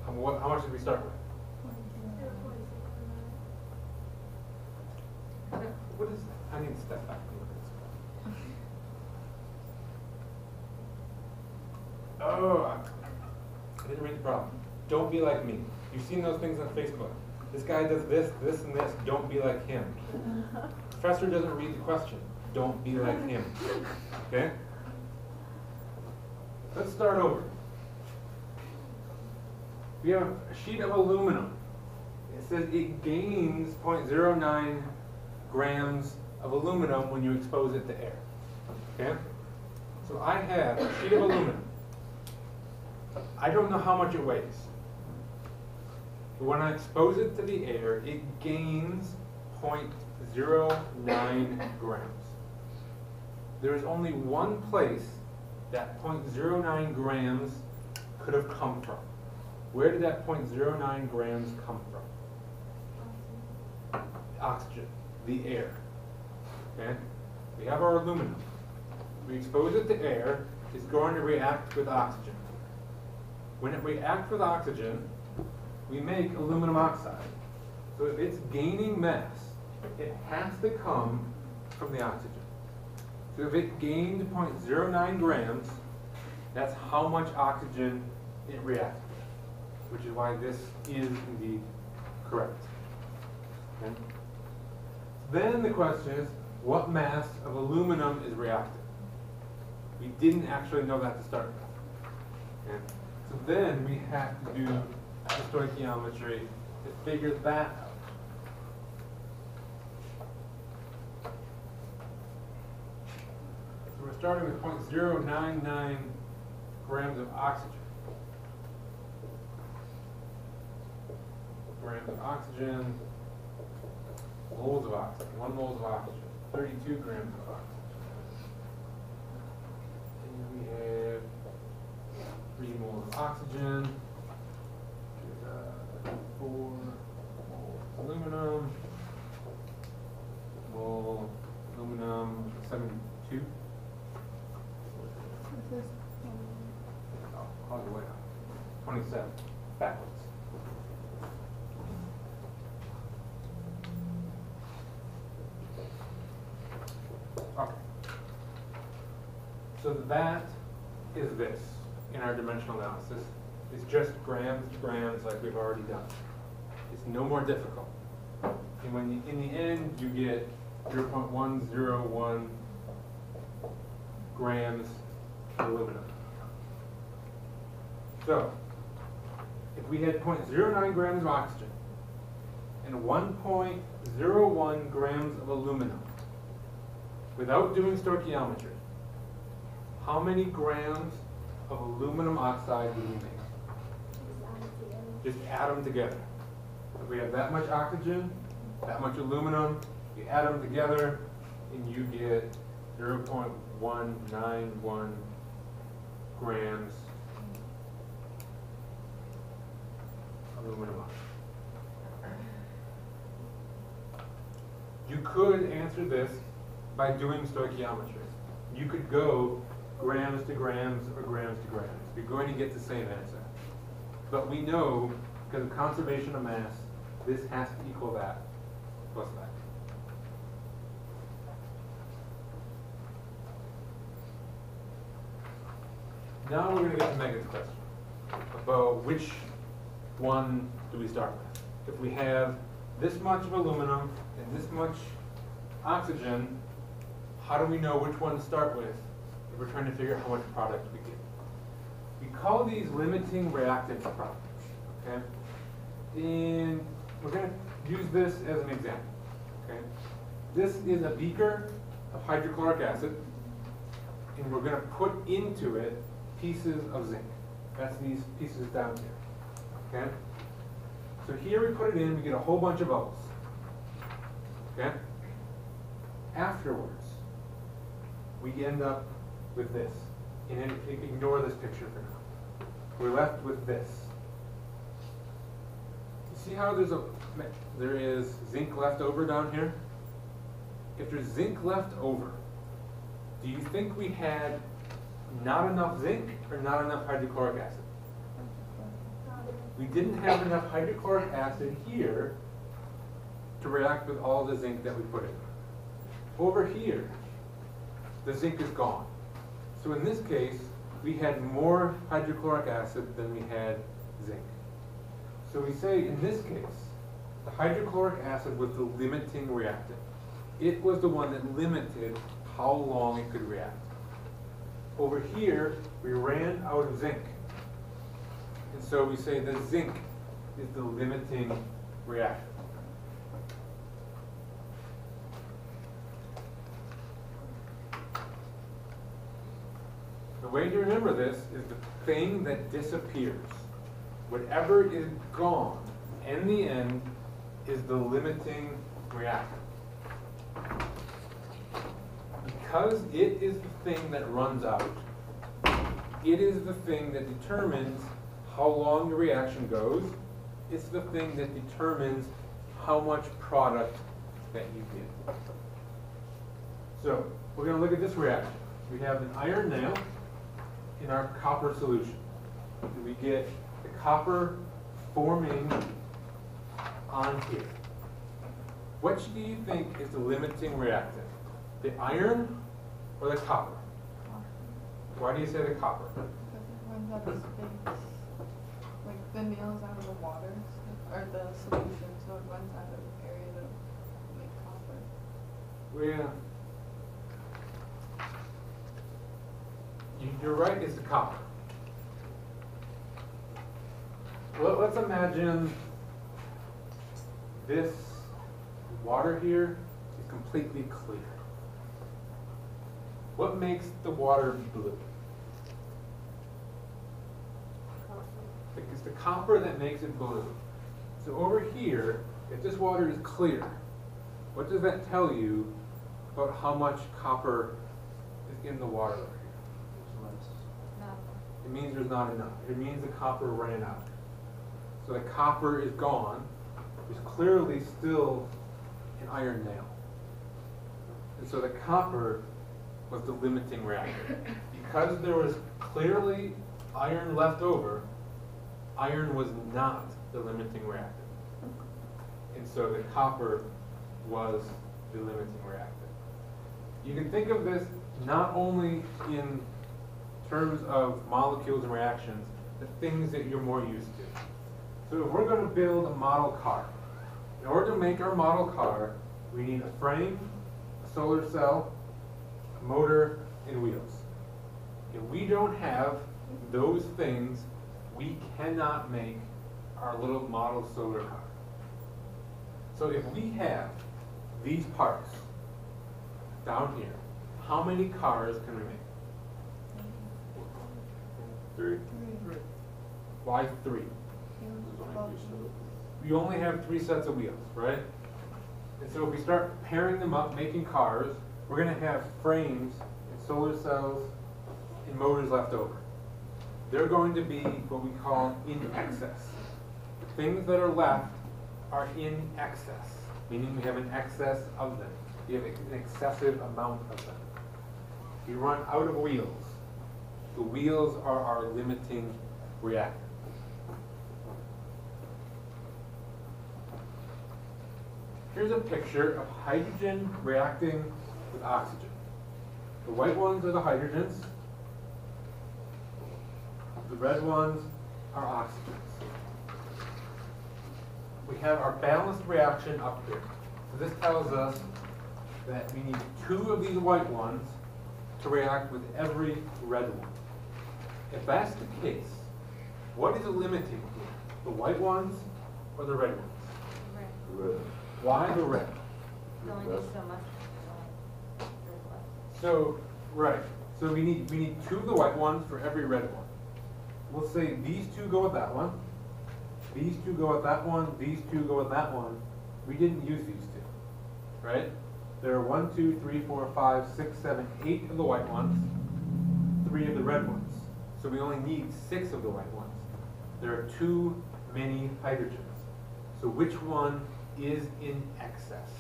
How much did we start with? What is that? I need to step back and look at this. Oh, I didn't read the problem. Don't be like me. You've seen those things on Facebook. This guy does this, this, and this. Don't be like him. Professor doesn't read the question. Don't be like him. Okay? Let's start over. We have a sheet of aluminum. It says it gains 0.09 grams of aluminum when you expose it to air. Okay? So I have a sheet of aluminum. I don't know how much it weighs. But when I expose it to the air, it gains 0.09 grams. There is only one place that 0.09 grams could have come from. Where did that 0.09 grams come from? Oxygen, the air. Okay? We have our aluminum. We expose it to air, it's going to react with oxygen. When it reacts with oxygen, we make aluminum oxide. So if it's gaining mass, it has to come from the oxygen. So if it gained 0.09 grams, that's how much oxygen it reacted with, which is why this is indeed correct. Okay? Then the question is, what mass of aluminum is reactive? We didn't actually know that to start with. Okay? So then we have to do the stoichiometry to figure that out. So we're starting with 0.099 grams of oxygen. Grams of oxygen, moles of oxygen, 1 mole of oxygen, 32 grams of oxygen. And we have 3 moles of oxygen, 4 moles of aluminum, mole aluminum 72. Oh, all the way up. 27. Backwards. Okay. So that is this in our dimensional analysis. It's just grams to grams like we've already done. It's no more difficult. And when you, in the end you get 0.101 grams aluminum. So, if we had 0.09 grams of oxygen and 1.01 grams of aluminum, without doing stoichiometry, how many grams of aluminum oxide would we make? Just add them together. If we have that much oxygen, that much aluminum, you add them together, and you get 0.191 grams aluminum oxide. You could answer this by doing stoichiometry. You could go grams to grams or grams to grams. You're going to get the same answer. But we know, because of conservation of mass, this has to equal that plus that. Now we're going to get to Megan's question about which one do we start with. If we have this much of aluminum and this much oxygen, how do we know which one to start with if we're trying to figure out how much product we get? We call these limiting reactants products, okay? And we're going to use this as an example, okay? This is a beaker of hydrochloric acid, and we're going to put into it pieces of zinc. That's these pieces down here, okay? So here we put it in, we get a whole bunch of bubbles, okay? Afterwards, we end up with this. And ignore this picture for now. We're left with this. You see how there is zinc left over down here? If there's zinc left over, do you think we had not enough zinc or not enough hydrochloric acid? We didn't have enough hydrochloric acid here to react with all the zinc that we put in. Over here, the zinc is gone. So in this case, we had more hydrochloric acid than we had zinc. So we say in this case, the hydrochloric acid was the limiting reactant. It was the one that limited how long it could react. Over here, we ran out of zinc. And so we say the zinc is the limiting reactant. The way to remember this is the thing that disappears. Whatever is gone, in the end, is the limiting reactant. Because it is the thing that runs out, it is the thing that determines how long the reaction goes. It's the thing that determines how much product that you get. So, we're going to look at this reaction. We have an iron nail in our copper solution. And we get the copper forming on here. Which do you think is the limiting reactant? The iron or the copper? Why do you say the copper? Because it runs out of space. Like the nail's out of the water, or the solution, so it runs out of area to make copper. Well, you're right, it's the copper. Well, let's imagine this water here is completely clear. What makes the water blue? It's the copper that makes it blue. So over here, if this water is clear, what does that tell you about how much copper is in the water over here? It means there's not enough. It means the copper ran out. So the copper is gone. There's clearly still an iron nail. And so the copper was the limiting reactant. Because there was clearly iron left over, iron was not the limiting reactant. And so the copper was the limiting reactant. You can think of this not only in terms of molecules and reactions, the things that you're more used to. So if we're going to build a model car, in order to make our model car, we need a frame, a solar cell, a motor, and wheels. If we don't have those things, we cannot make our little model solar car. So if we have these parts down here, how many cars can we make? 3. Why 3? There's only 3 sets. You only have 3 sets of wheels, right? And so if we start pairing them up, making cars, we're going to have frames and solar cells and motors left over. They're going to be what we call in excess. Things that are left are in excess, meaning we have an excess of them. We have an excessive amount of them. We run out of wheels. The wheels are our limiting reactant. Here's a picture of hydrogen reacting with oxygen. The white ones are the hydrogens. The red ones are oxygens. We have our balanced reaction up here. So this tells us that we need 2 of these white ones to react with every red one. If that's the case, what is limiting here? The white ones or the red ones? Red. Why the red? You only need so much. There's less. So, right. So we need 2 of the white ones for every red one. We'll say these 2 go with that one. These 2 go with that one. These 2 go with that one. We didn't use these 2, right? There are 1, 2, 3, 4, 5, 6, 7, 8 of the white ones, 3 of the red ones. So we only need 6 of the white ones. There are too many hydrogens. So which one is in excess?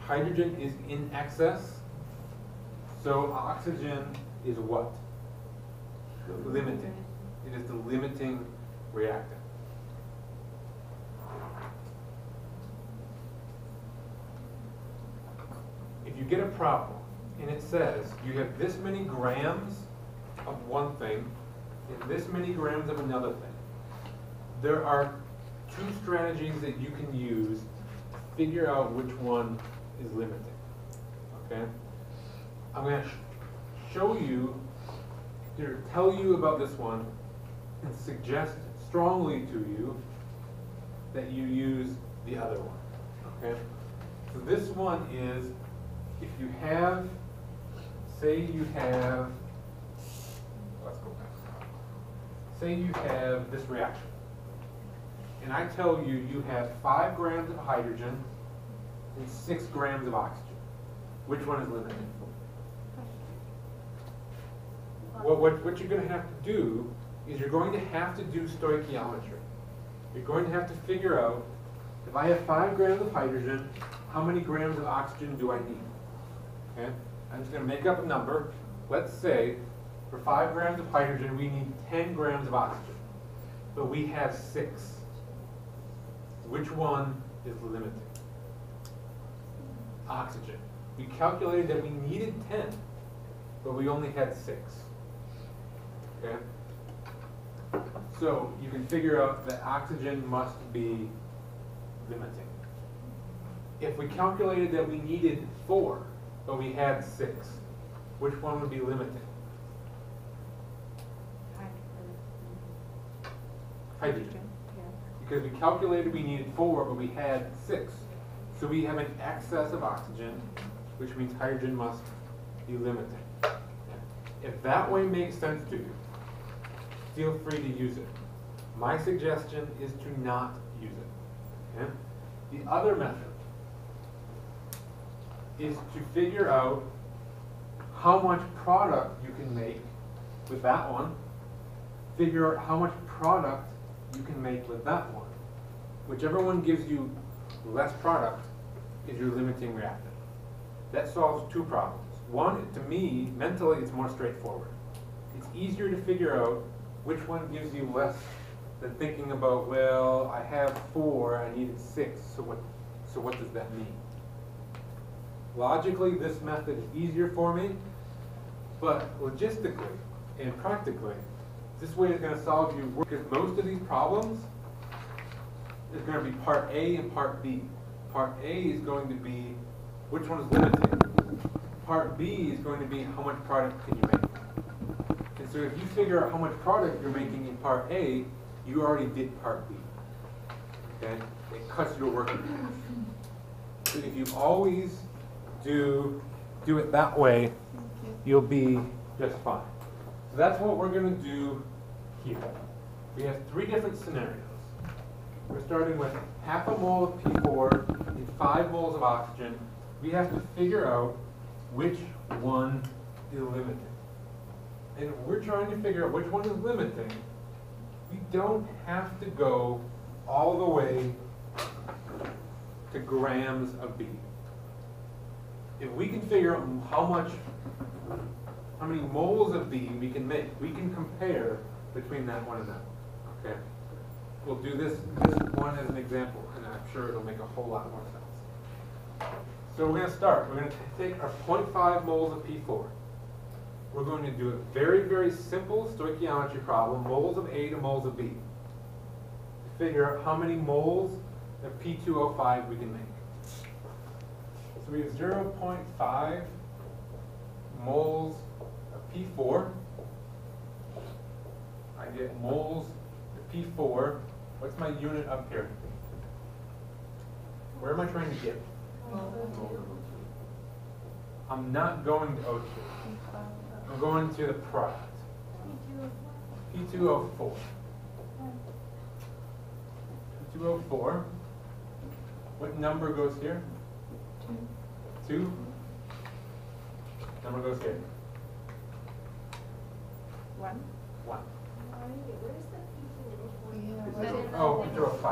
Hydrogen is in excess. So oxygen is what? Limiting. It is the limiting reactant. If you get a problem and it says you have this many grams of one thing and this many grams of another thing, there are 2 strategies that you can use to figure out which one is limiting. Okay? I'm going to show you, or tell you about this one and suggest strongly to you that you use the other one. Okay? So this one is, if you have, say you have, let's go back. Say you have this reaction. And I tell you, you have 5 grams of hydrogen and 6 grams of oxygen. Which one is limited? Well, what you're going to have to do is you're going to have to do stoichiometry. You're going to have to figure out, if I have 5 grams of hydrogen, how many grams of oxygen do I need? Okay? I'm just going to make up a number. Let's say for 5 grams of hydrogen, we need 10 grams of oxygen. But we have 6. Which one is limiting? Oxygen. We calculated that we needed 10, but we only had 6. Okay? So you can figure out that oxygen must be limiting. If we calculated that we needed 4, but we had 6, which one would be limiting? Hydrogen. Because we calculated we needed 4, but we had 6. So we have an excess of oxygen, which means hydrogen must be limiting. If that way makes sense to you, feel free to use it. My suggestion is to not use it. Okay? The other method is to figure out how much product you can make with that one, figure out how much product you can make with that one. Whichever one gives you less product is your limiting reactant. That solves 2 problems. One, to me, mentally, it's more straightforward. It's easier to figure out which one gives you less than thinking about, well, I have 4, I needed 6, so what does that mean? Logically, this method is easier for me, but logistically and practically, this way is going to solve you work, because most of these problems is going to be part A and part B. Part A is going to be which one is limiting. Part B is going to be how much product can you make. so if you figure out how much product you're making in part A, you already did part B. Okay? It cuts your work. So if you always do it that way, you'll be just fine. So that's what we're going to do here. We have 3 different scenarios. We're starting with half a mole of P4 and 5 moles of oxygen. We have to figure out which one is limiting. And if we're trying to figure out which one is limiting, we don't have to go all the way to grams of B. If we can figure out how many moles of B we can make, we can compare between that one and that one. Okay? We'll do this one as an example, and I'm sure it'll make a whole lot more sense. So we're going to start. We're going to take our 0.5 moles of P4. We're going to do a very, very simple stoichiometry problem, moles of A to moles of B, to figure out how many moles of P2O5 we can make. So we have 0.5 moles of P4. I get moles of P4. What's my unit up here? Where am I trying to get? I'm not going to O2. I'm going to the product. P2O4. P2O4. What number goes here? 2. Number goes here. 1. 1. Where's the P2O4? Yeah. Oh, P2O5.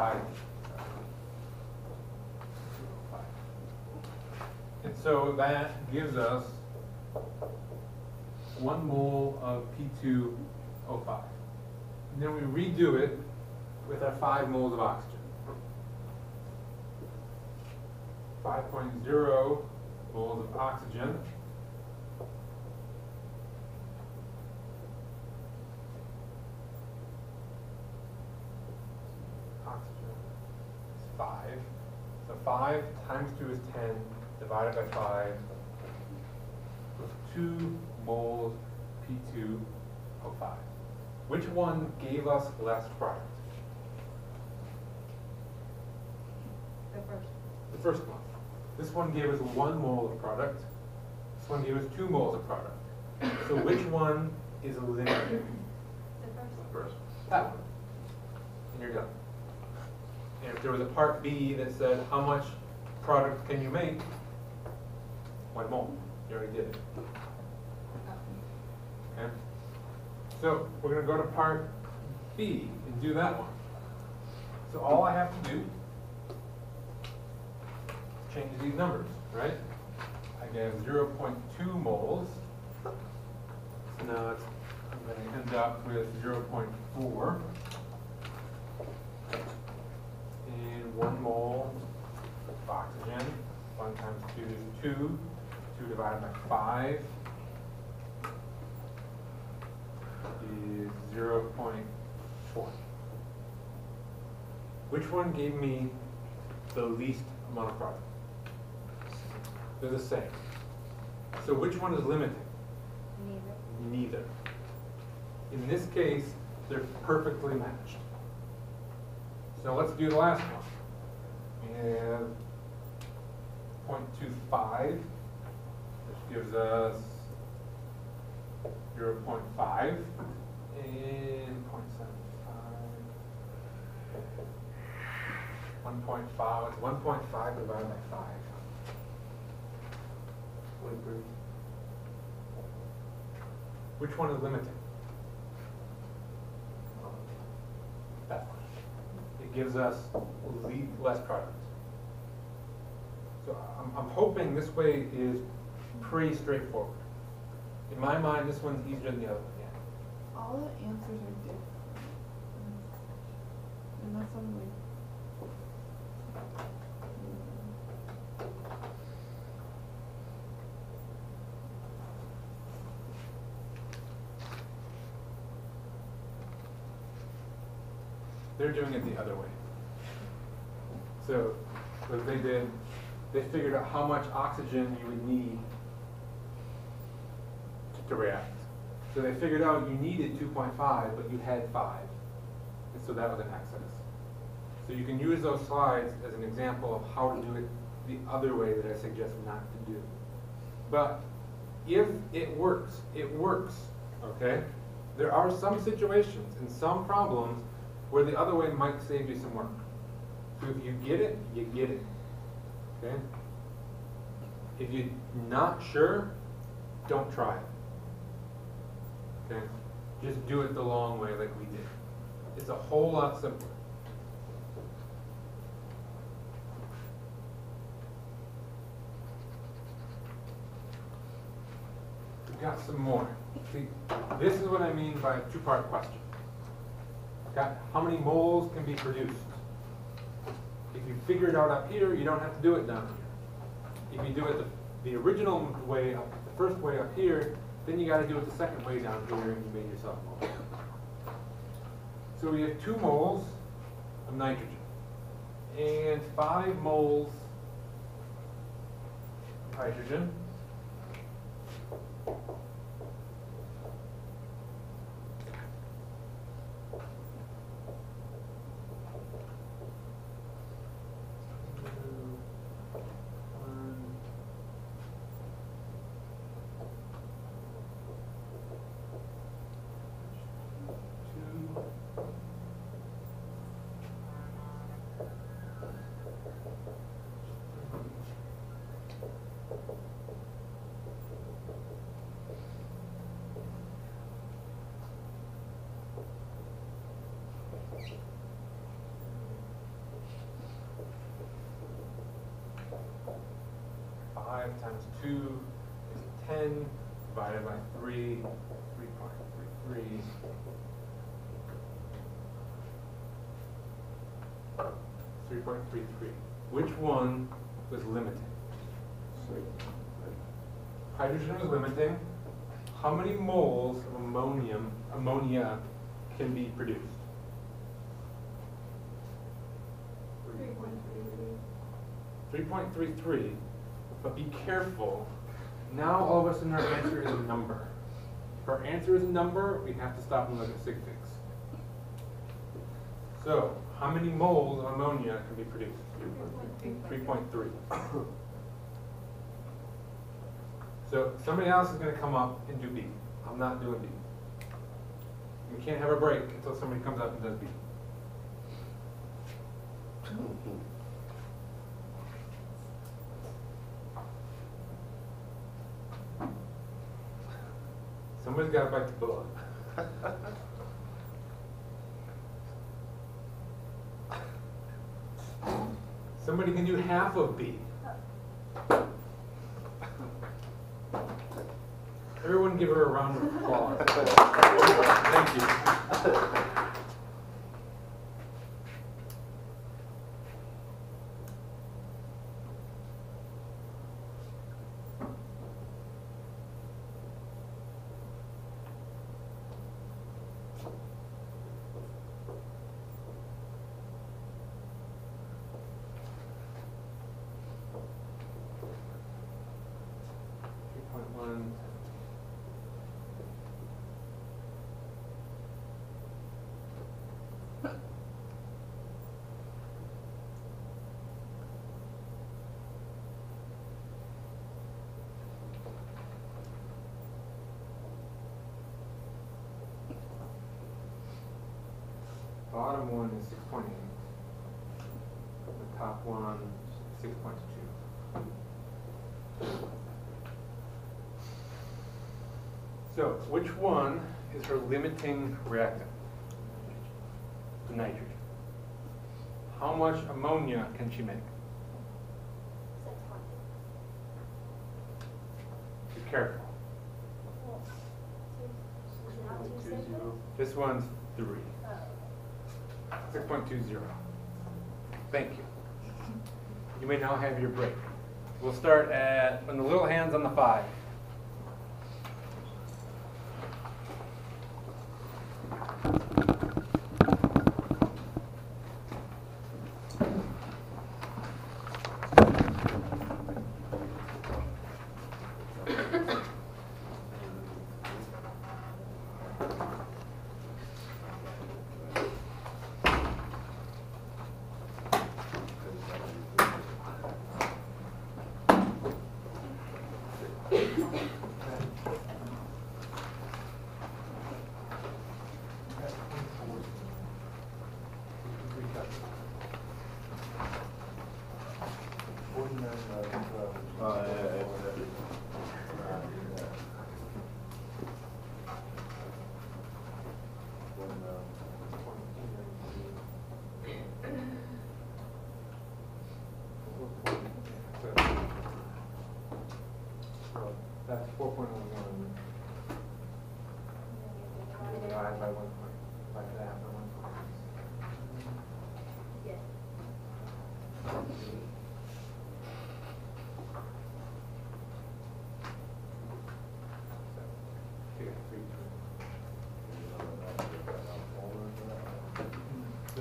And so that gives us 1 mole of P2O5. And then we redo it with our 5 moles of oxygen. 5.0 moles of oxygen. Oxygen is 5. So 5 times 2 is 10, divided by 5, with 2 moles P2O5. Which one gave us less product? The first. The first one. This one gave us 1 mole of product. This one gave us 2 moles of product. So which one is limited? The First. That one. And you're done. And if there was a part B that said, how much product can you make? 1 mole. You already did it. Okay? So we're going to go to part B and do that one. So all I have to do is change these numbers, right? I get 0.2 moles. So now I'm going to end up with 0.4. And 1 mole of oxygen. 1 times 2 is 2. 2 divided by 5 is 0.4. Which one gave me the least amount of product? They're the same. So which one is limiting? Neither. Neither. In this case, they're perfectly matched. So let's do the last one. We have 0.25, which gives us 0.5 and 0.75. 1.5, it's 1.5 divided by 5. Which one is limiting? That one. It gives us less product. So I'm hoping this way is pretty straightforward. In my mind, this one's easier than the other one. Yeah. All the answers are different. And that's something like. They're doing it the other way. So what they did, they figured out how much oxygen you would need to react. So they figured out you needed 2.5, but you had 5. And so that was an excess. So you can use those slides as an example of how to do it the other way that I suggest not to do. But if it works, okay? There are some situations and some problems where the other way might save you some work. So if you get it, you get it, okay? If you're not sure, don't try it, okay? Just do it the long way like we did. It's a whole lot simpler. We've got some more. See, this is what I mean by a two-part question. Got how many moles can be produced? If you figure it out up here, you don't have to do it down here. If you do it the original way, up, the first way up here, then you got to do it the second way down here, and you made yourself a mole. So we have 2 moles of nitrogen and 5 moles of hydrogen. Times 2 is 10, divided by 3, 3.33. 3.33. Which one was limiting? Hydrogen was limiting. How many moles of ammonia can be produced? 3.33. But be careful. Now all of a sudden our answer is a number. If our answer is a number, we have to stop and look at sig figs. So, how many moles of ammonia can be produced? 3.3. So somebody else is going to come up and do B. I'm not doing B. We can't have a break until somebody comes up and does B. Somebody's got to bite the bullet. Somebody can do half of B. Everyone give her a round of applause. Thank you. Bottom one is 6.8. The top one, 6.2. So, which one is her limiting reactant? The nitrogen. How much ammonia can she make? 6.2. Be careful. Well, is it not 2 seconds? This one's 3. 6.20. Thank you. You may now have your break. We'll start at, when the little hand's on the 5.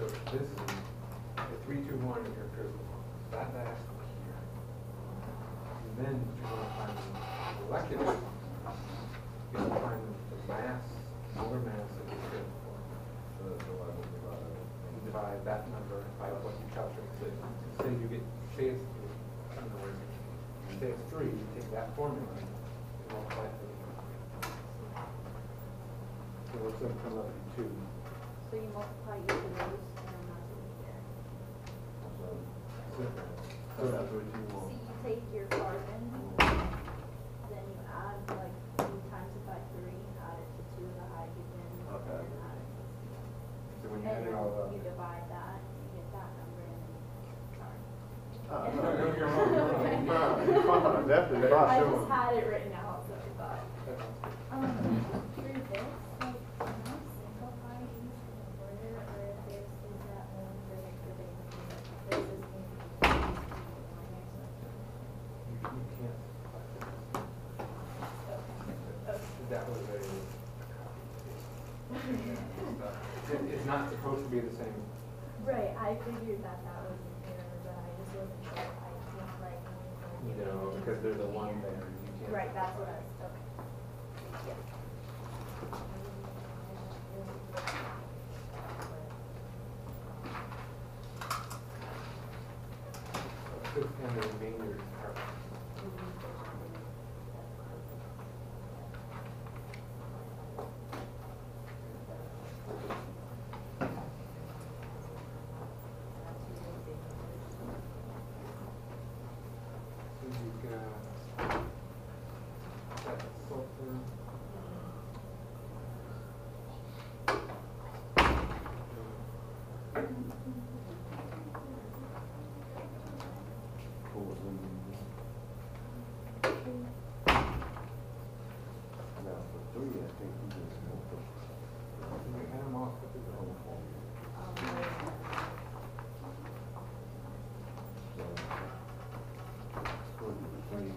So this is the 321 is your empirical formula. That has to be here. And then you're going to find the molecular formula. You're going to find the mass, molar mass of the empirical formula. So that's why I don't divide it. And divide that number by what you calculate. So say you get, say it's, I don't know where it is. Say it's 3, you take that formula and multiply it. So what's going to come up to 2? So you multiply each of those and then that's what you get. So that's what you So want. you take your carbon, then you add, like, you times it by 3, add it to 2 of the hydrogen, Okay. and then add it to So when you and add it all then up. you divide that, you get that number, and sorry. No, you're wrong, you're wrong. You're fine, you're fine, definitely fine. I just had it written out, so I thought. For this, like, can I simplify these in order, or if there's, is that one for like the big one, this is going to be You can't. That was a copy. It's not supposed to be the same. Right, I figured that that was an error, but I just wasn't sure if I can't write one. You know, because there's a 1 there. You can't. Right, that's what I was, okay. Yeah. And the remainder is carbon. So you've got that sulfur. Cool. Now, for 3, I think we just multiply. You add them all, put the whole formula. So, it's going to be 3.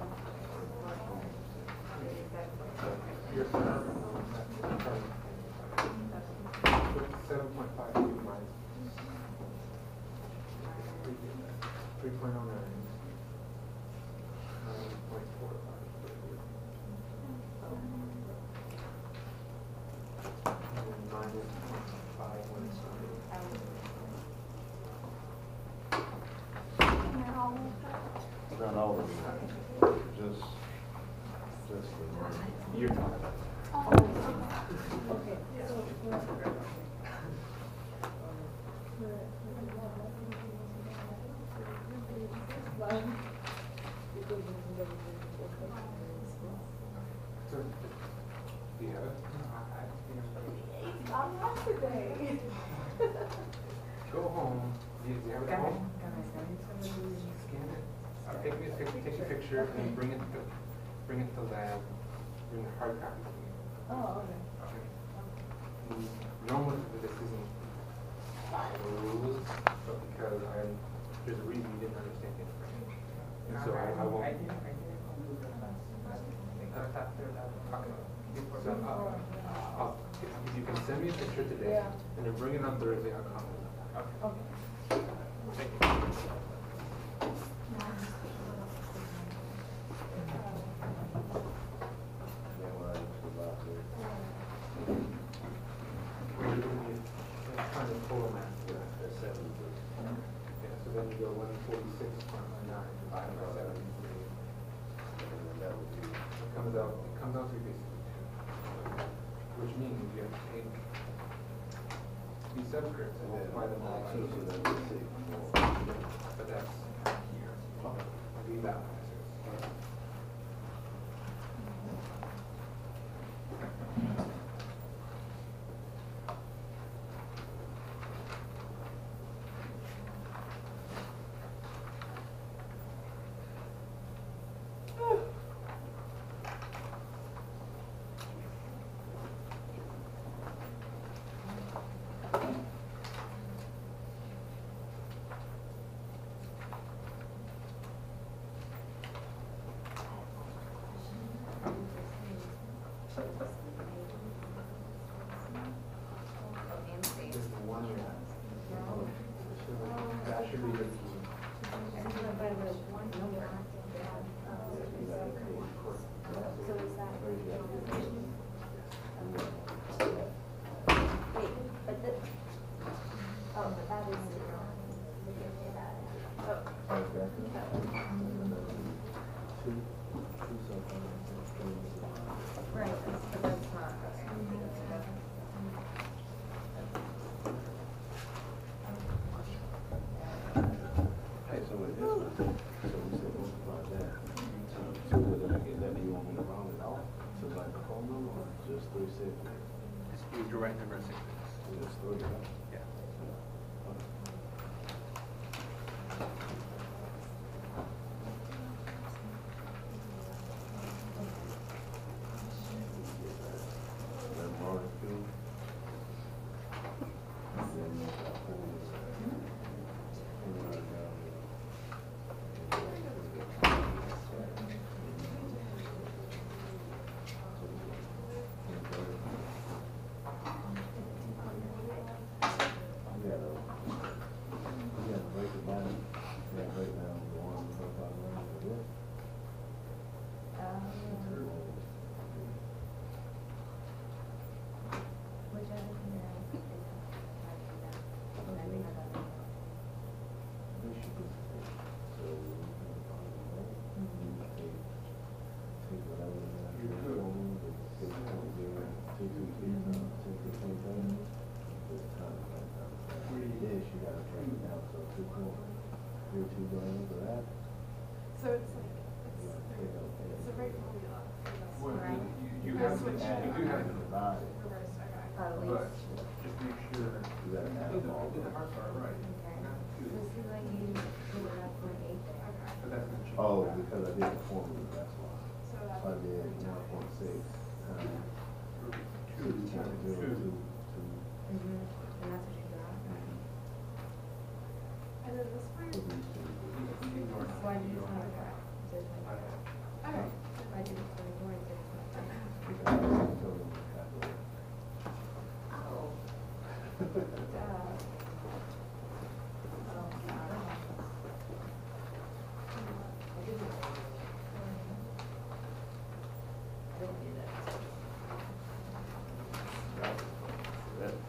Here's the carbon. That's carbon. 7.52 minus 3.09. 9.45. And then minus 5 Not all of it, just the. You're talking about. Okay, so So, do you have it? I'm not today. Go home, do you have it at home? Scan it, take a picture and then bring it to the lab, bring a hard copy to me. Oh, okay. Okay. Normally this isn't rules, but because there's a reason you didn't understand it. And so I won't. So if you can send me a picture today, and then bring it on Thursday, I'll comment on that. Okay. Thank you. We're doing the kind of total mass. That's 7. Yeah, so then you go 146.9 divided by 73. And then that would be. It comes out to be basically 2. Which means you have to take these subscripts and multiply them all by 2. So that would be 6. But that's here. Leave that one as is. Oh, but that is zero. We can do that. Oh. Okay. Two self-finance things. Right, that's not. Hey, so with this one, so we said multiply that. So whether I get that, do you want me to round it off to like a whole number or just 3 6? Just use your right number of 6 digits. Just 3, right? Yeah. That molecule. And then you got Which other thing that I think is So it's like, it's a rate formula. Well, Right. you have to, you do have to divide it, Reverse, okay. at but least. just make sure that You gotta add do them all the up. hard part right. Okay. Not So two. see like you put it up like 8 there. But that's gonna change. Oh, because I did the formula, that's why. So So that's. I did 1.6 times Two times 2. 2.022. Mm-hmm. And that's what you got. And then this part, Ignore So I do 25. So 25. okay. If I do 24 and 6, 25. Because I was told them to calculate. Oh. Duh. Oh, God. I did it. I didn't do that. That-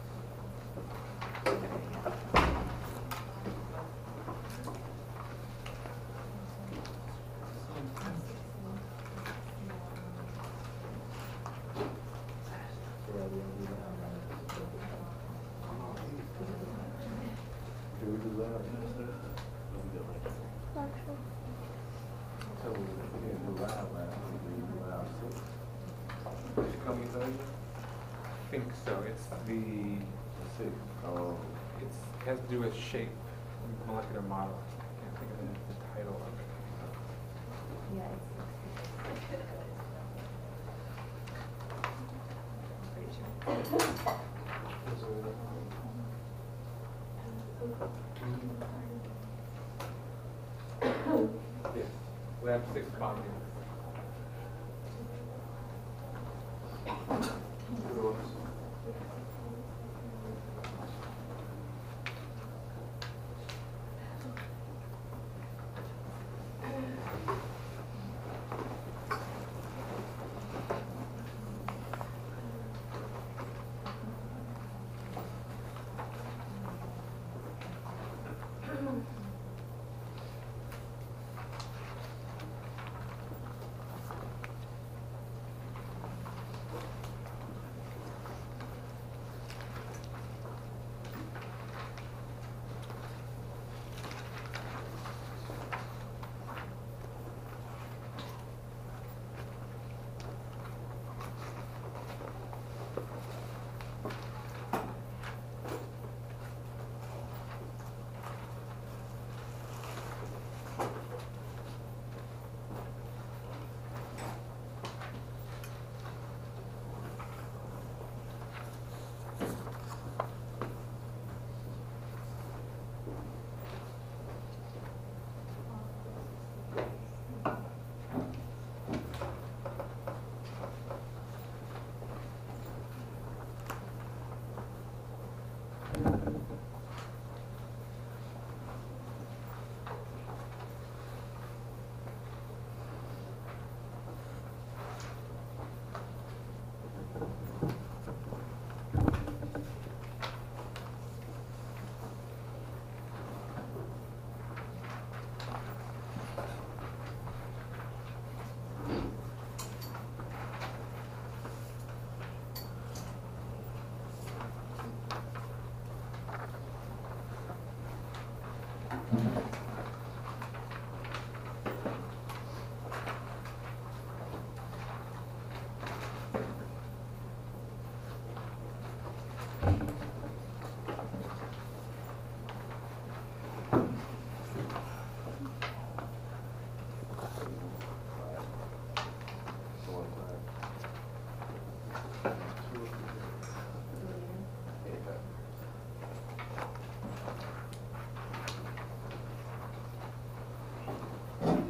Can we do that, Minister? So we can't do loud last, we do loud 6. Tell me, I think so. It's the, 6. Oh, it has to do with shape, molecular model. I can't think of the title of it. Yeah, it's 60. I'm pretty sure. Yes. Lab 6 copies.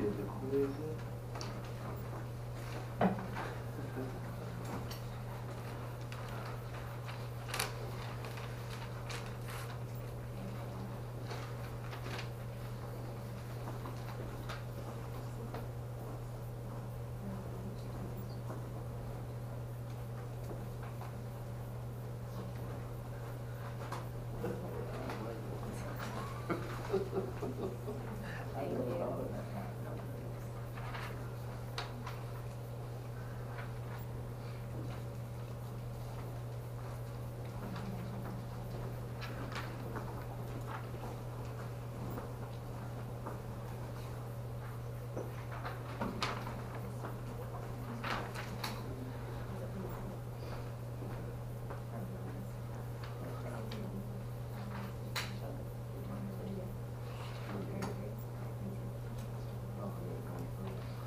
Did the quiz yet? Thank you.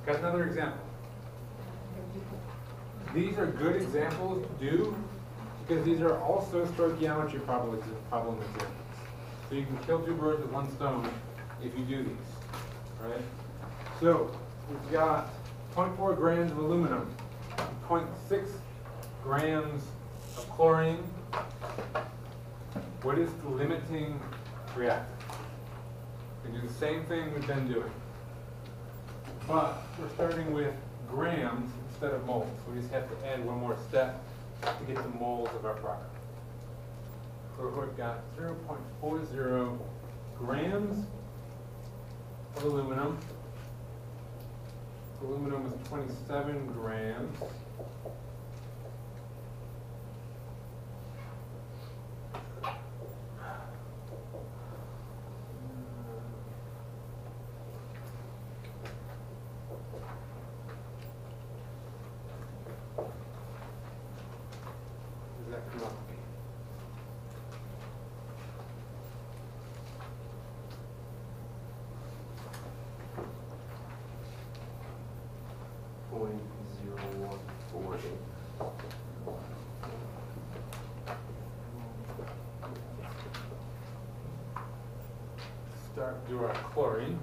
Got another example. These are good examples to do because these are also stoichiometry problem examples. So you can kill two birds with one stone if you do these, right? So we've got 0.4 grams of aluminum, 0.6 grams of chlorine. What is the limiting reactant? We do the same thing we've been doing. But we're starting with grams instead of moles. So we just have to add one more step to get the moles of our product. So we've got 0.40 grams of aluminum. Aluminum is 27 grams. Does that come up? Point 0148. Start do our chlorine.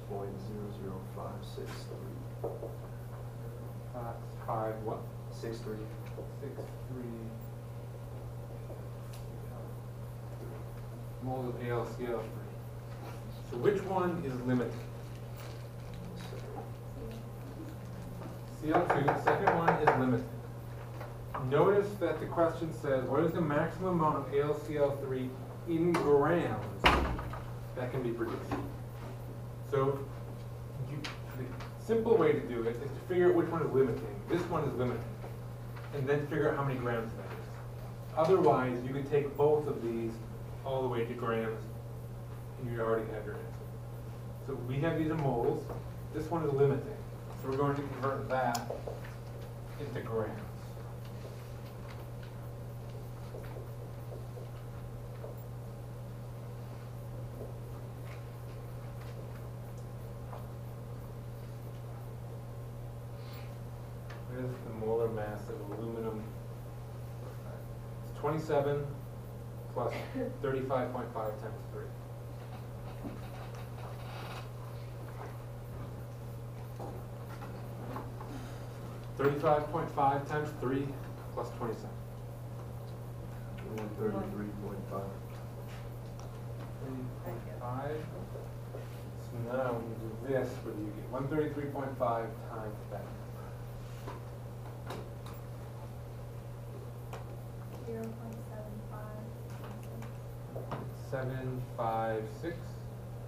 Point 00563. Five what? 63. 6.3 moles of AlCl3. So which one is limited? Cl2, the second one is limited. Notice that the question says, what is the maximum amount of AlCl3 in grams that can be produced? So the simple way to do it is to figure out which one is limiting. This one is limiting. And then figure out how many grams that is. Otherwise, you could take both of these all the way to grams, and you already have your answer. So we have these in moles. This one is limiting. So we're going to convert that into grams. What is the molar mass of aluminum? It's 27 plus 35.5 times 3. $35.5 times 3 plus 27. 133.5. 3.5 So now when you do this, what do you get? 133.5 times that. 0.75. 756.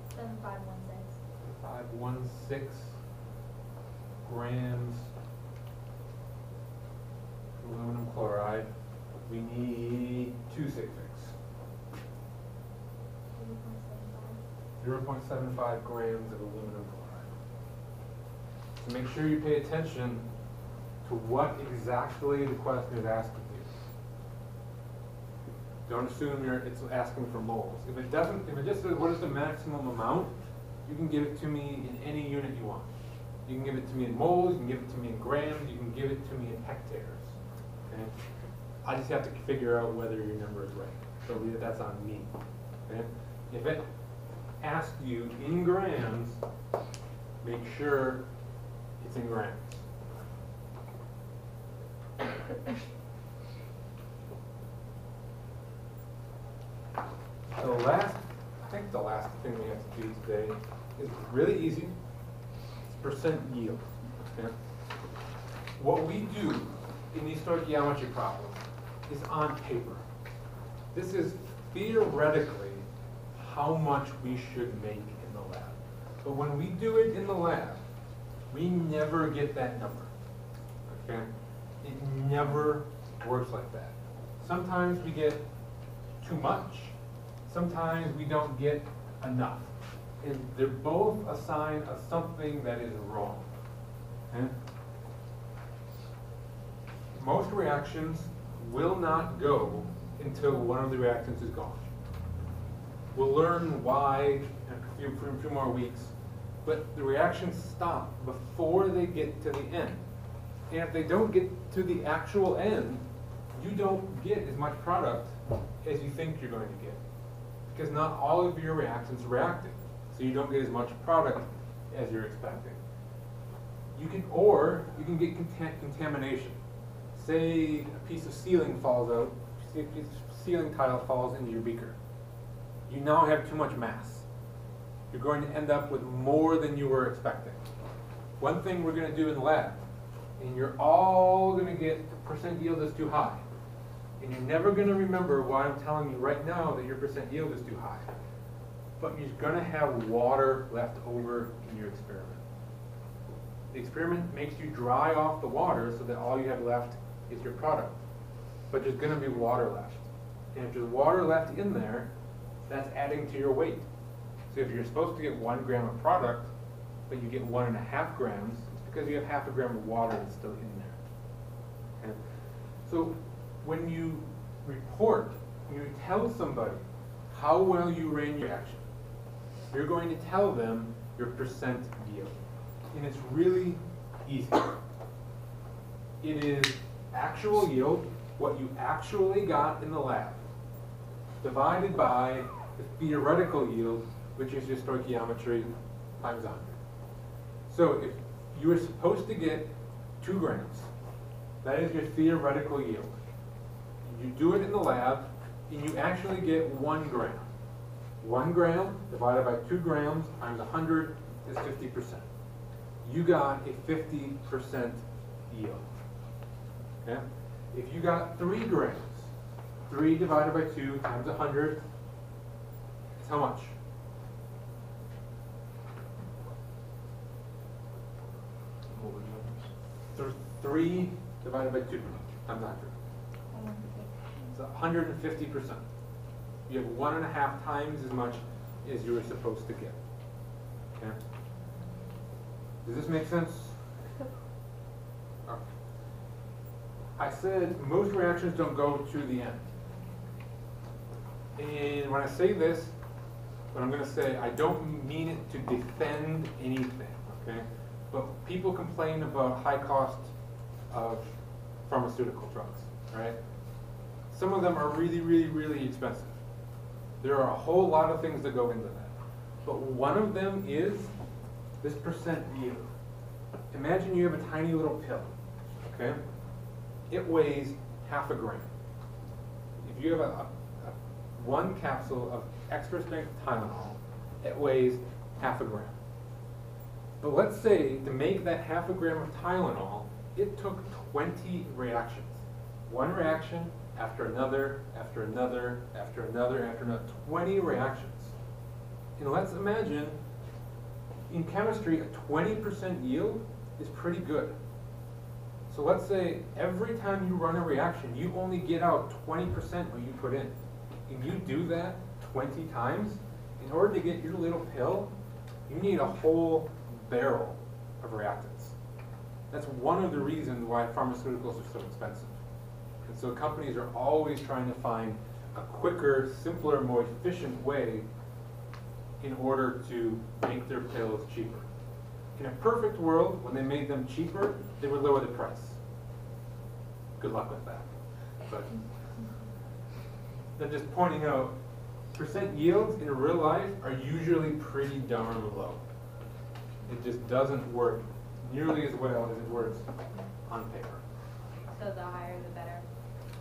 7516. 516 grams aluminum chloride. We need 266. 0.75 grams of aluminum chloride. So make sure you pay attention to what exactly the question is asking you. Don't assume it's asking for moles. If it just says what is the maximum amount, you can give it to me in any unit you want. You can give it to me in moles, you can give it to me in grams, you can give it to me in hectares. Okay? I just have to figure out whether your number is right. So that's on me. Okay? If it asks you in grams, make sure it's in grams. I think the last thing we have to do today is really easy. It's percent yield. Okay? What we do in these stoichiometry problems is on paper. This is theoretically how much we should make in the lab. But when we do it in the lab, we never get that number. Okay? It never works like that. Sometimes we get too much. Sometimes we don't get enough. And they're both a sign of something that is wrong. Okay? Most reactions will not go until one of the reactants is gone. We'll learn why in a few more weeks, but the reactions stop before they get to the end. And if they don't get to the actual end, you don't get as much product as you think you're going to get. Because not all of your reactants reacted, so you don't get as much product as you're expecting. You can get contamination. Say a piece of ceiling falls out, a piece of ceiling tile falls into your beaker. You now have too much mass. You're going to end up with more than you were expecting. One thing we're going to do in the lab, and you're all going to get percent yield is too high. And you're never going to remember why I'm telling you right now that your percent yield is too high. But you're going to have water left over in your experiment. The experiment makes you dry off the water so that all you have left is your product. But there's going to be water left. And if there's water left in there, that's adding to your weight. So if you're supposed to get 1 gram of product, but you get 1.5 grams, it's because you have half a gram of water that's still in there. Okay? So when you report, when you tell somebody how well you ran your reaction, you're going to tell them your percent yield. And it's really easy. It is actual yield, what you actually got in the lab, divided by the theoretical yield, which is your stoichiometry times 100. So if you were supposed to get 2 grams, that is your theoretical yield. You do it in the lab, and you actually get 1 gram. 1 gram divided by 2 grams times 100 is 50%. You got a 50% yield. Okay? If you got 3 grams, 3 divided by 2 times 100 is how much? What were the numbers? 3 divided by 2 times 100. It's 150%. You have 1.5 times as much as you were supposed to get. Okay? Does this make sense? Okay. I said most reactions don't go to the end. And when I say this, what I'm going to say, I don't mean it to defend anything, okay? But people complain about high cost of pharmaceutical drugs, right? Some of them are really, really, really expensive. There are a whole lot of things that go into that. But one of them is this percent yield. Imagine you have a tiny little pill, okay? It weighs half a gram. If you have 1 capsule of extra strength Tylenol, it weighs half a gram. But let's say to make that half a gram of Tylenol, it took 20 reactions. One reaction after another, after another, after another, after another, 20 reactions. And let's imagine, in chemistry, a 20% yield is pretty good. So let's say every time you run a reaction, you only get out 20% what you put in. And you do that 20 times, in order to get your little pill, you need a whole barrel of reactants. That's one of the reasons why pharmaceuticals are so expensive. And so companies are always trying to find a quicker, simpler, more efficient way in order to make their pills cheaper. In a perfect world, when they made them cheaper, they would lower the price. Good luck with that. But I'm just pointing out, percent yields in real life are usually pretty darn low. It just doesn't work nearly as well as it works on paper. So the higher the better.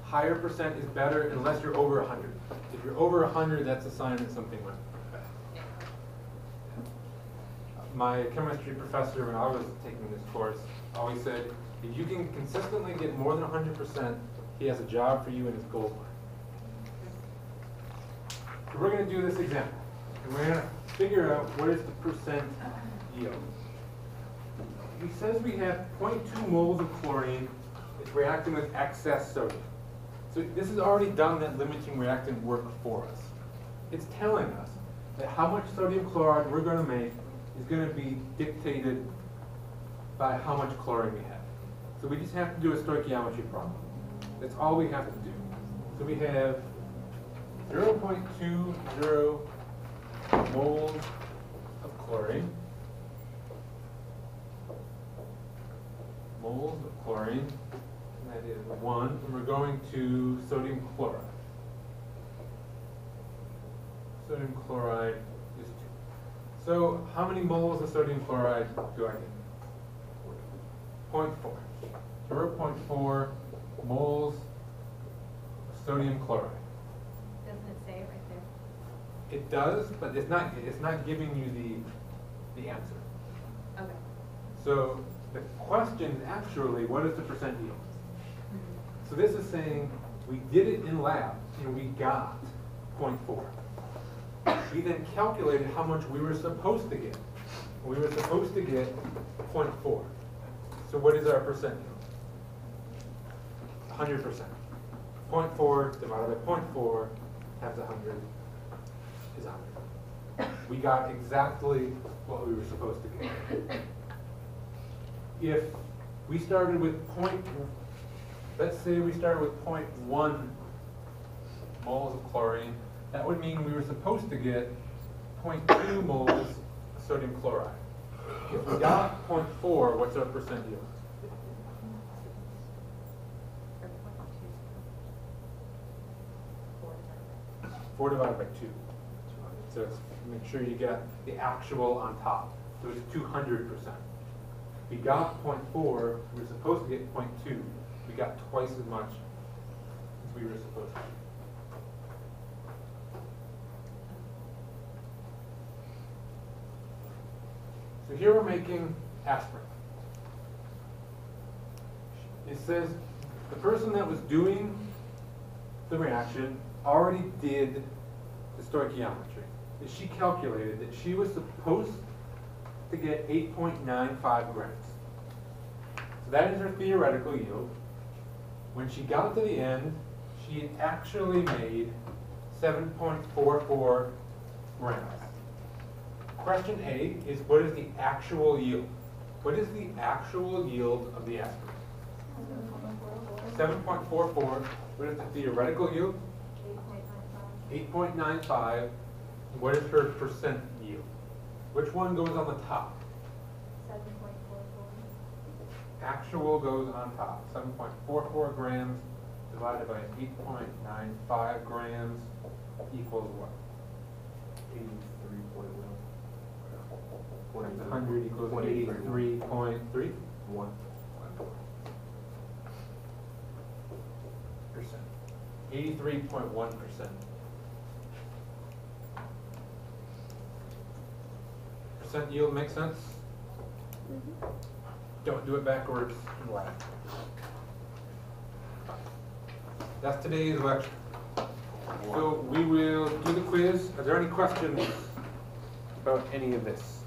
Higher percent is better unless you're over 100. If you're over 100, that's a sign that something went bad. My chemistry professor, when I was taking this course, always said, if you can consistently get more than 100%, he has a job for you in his gold mine. So we're going to do this example, and we're going to figure out what is the percent yield. He says we have 0.2 moles of chlorine. It's reacting with excess sodium. So this has already done that limiting reactant work for us. It's telling us that how much sodium chloride we're going to make is going to be dictated by how much chlorine we have. So we just have to do a stoichiometry problem. That's all we have to do. So we have 0.20 moles of chlorine. Moles of chlorine. That is 1. And we're going to sodium chloride. Sodium chloride is 2. So how many moles of sodium chloride do I get? 0.4. 0.4 moles of sodium chloride. Doesn't it say it right there? It does, but it's not giving you the answer. Okay. So the question is actually, what is the percent yield? So this is saying we did it in lab and we got 0.4. We then calculated how much we were supposed to get. We were supposed to get 0.4. So what is our percent yield? 100%. 0.4 divided by 0.4 times 100 is 100. We got exactly what we were supposed to get. If we started with let's say we started with 0.1 moles of chlorine, that would mean we were supposed to get 0.2 moles of sodium chloride. If we got 0.4, what's our percent yield? 4 divided by 2. So it's, make sure you get the actual on top. So it's 200%. We got 0.4, we were supposed to get 0.2. We got twice as much as we were supposed to. So here we're making aspirin. It says the person that was doing the reaction already did the stoichiometry. She calculated that she was supposed to get 8.95 grams. So that is her theoretical yield. When she got to the end, she actually made 7.44 grams. Question A is, what is the actual yield? What is the actual yield of the aspirin? 7.44. What is the theoretical yield? 8.95. What is her percent yield? Which one goes on the top? 7.44. Actual goes on top. 7.44 grams divided by 8.95 grams equals what? 83.1. 100 equals 83.3? 1. 83.1%. 5% yield make sense? Don't do it backwards and left. That's today's lecture. So we will do the quiz. Are there any questions about any of this?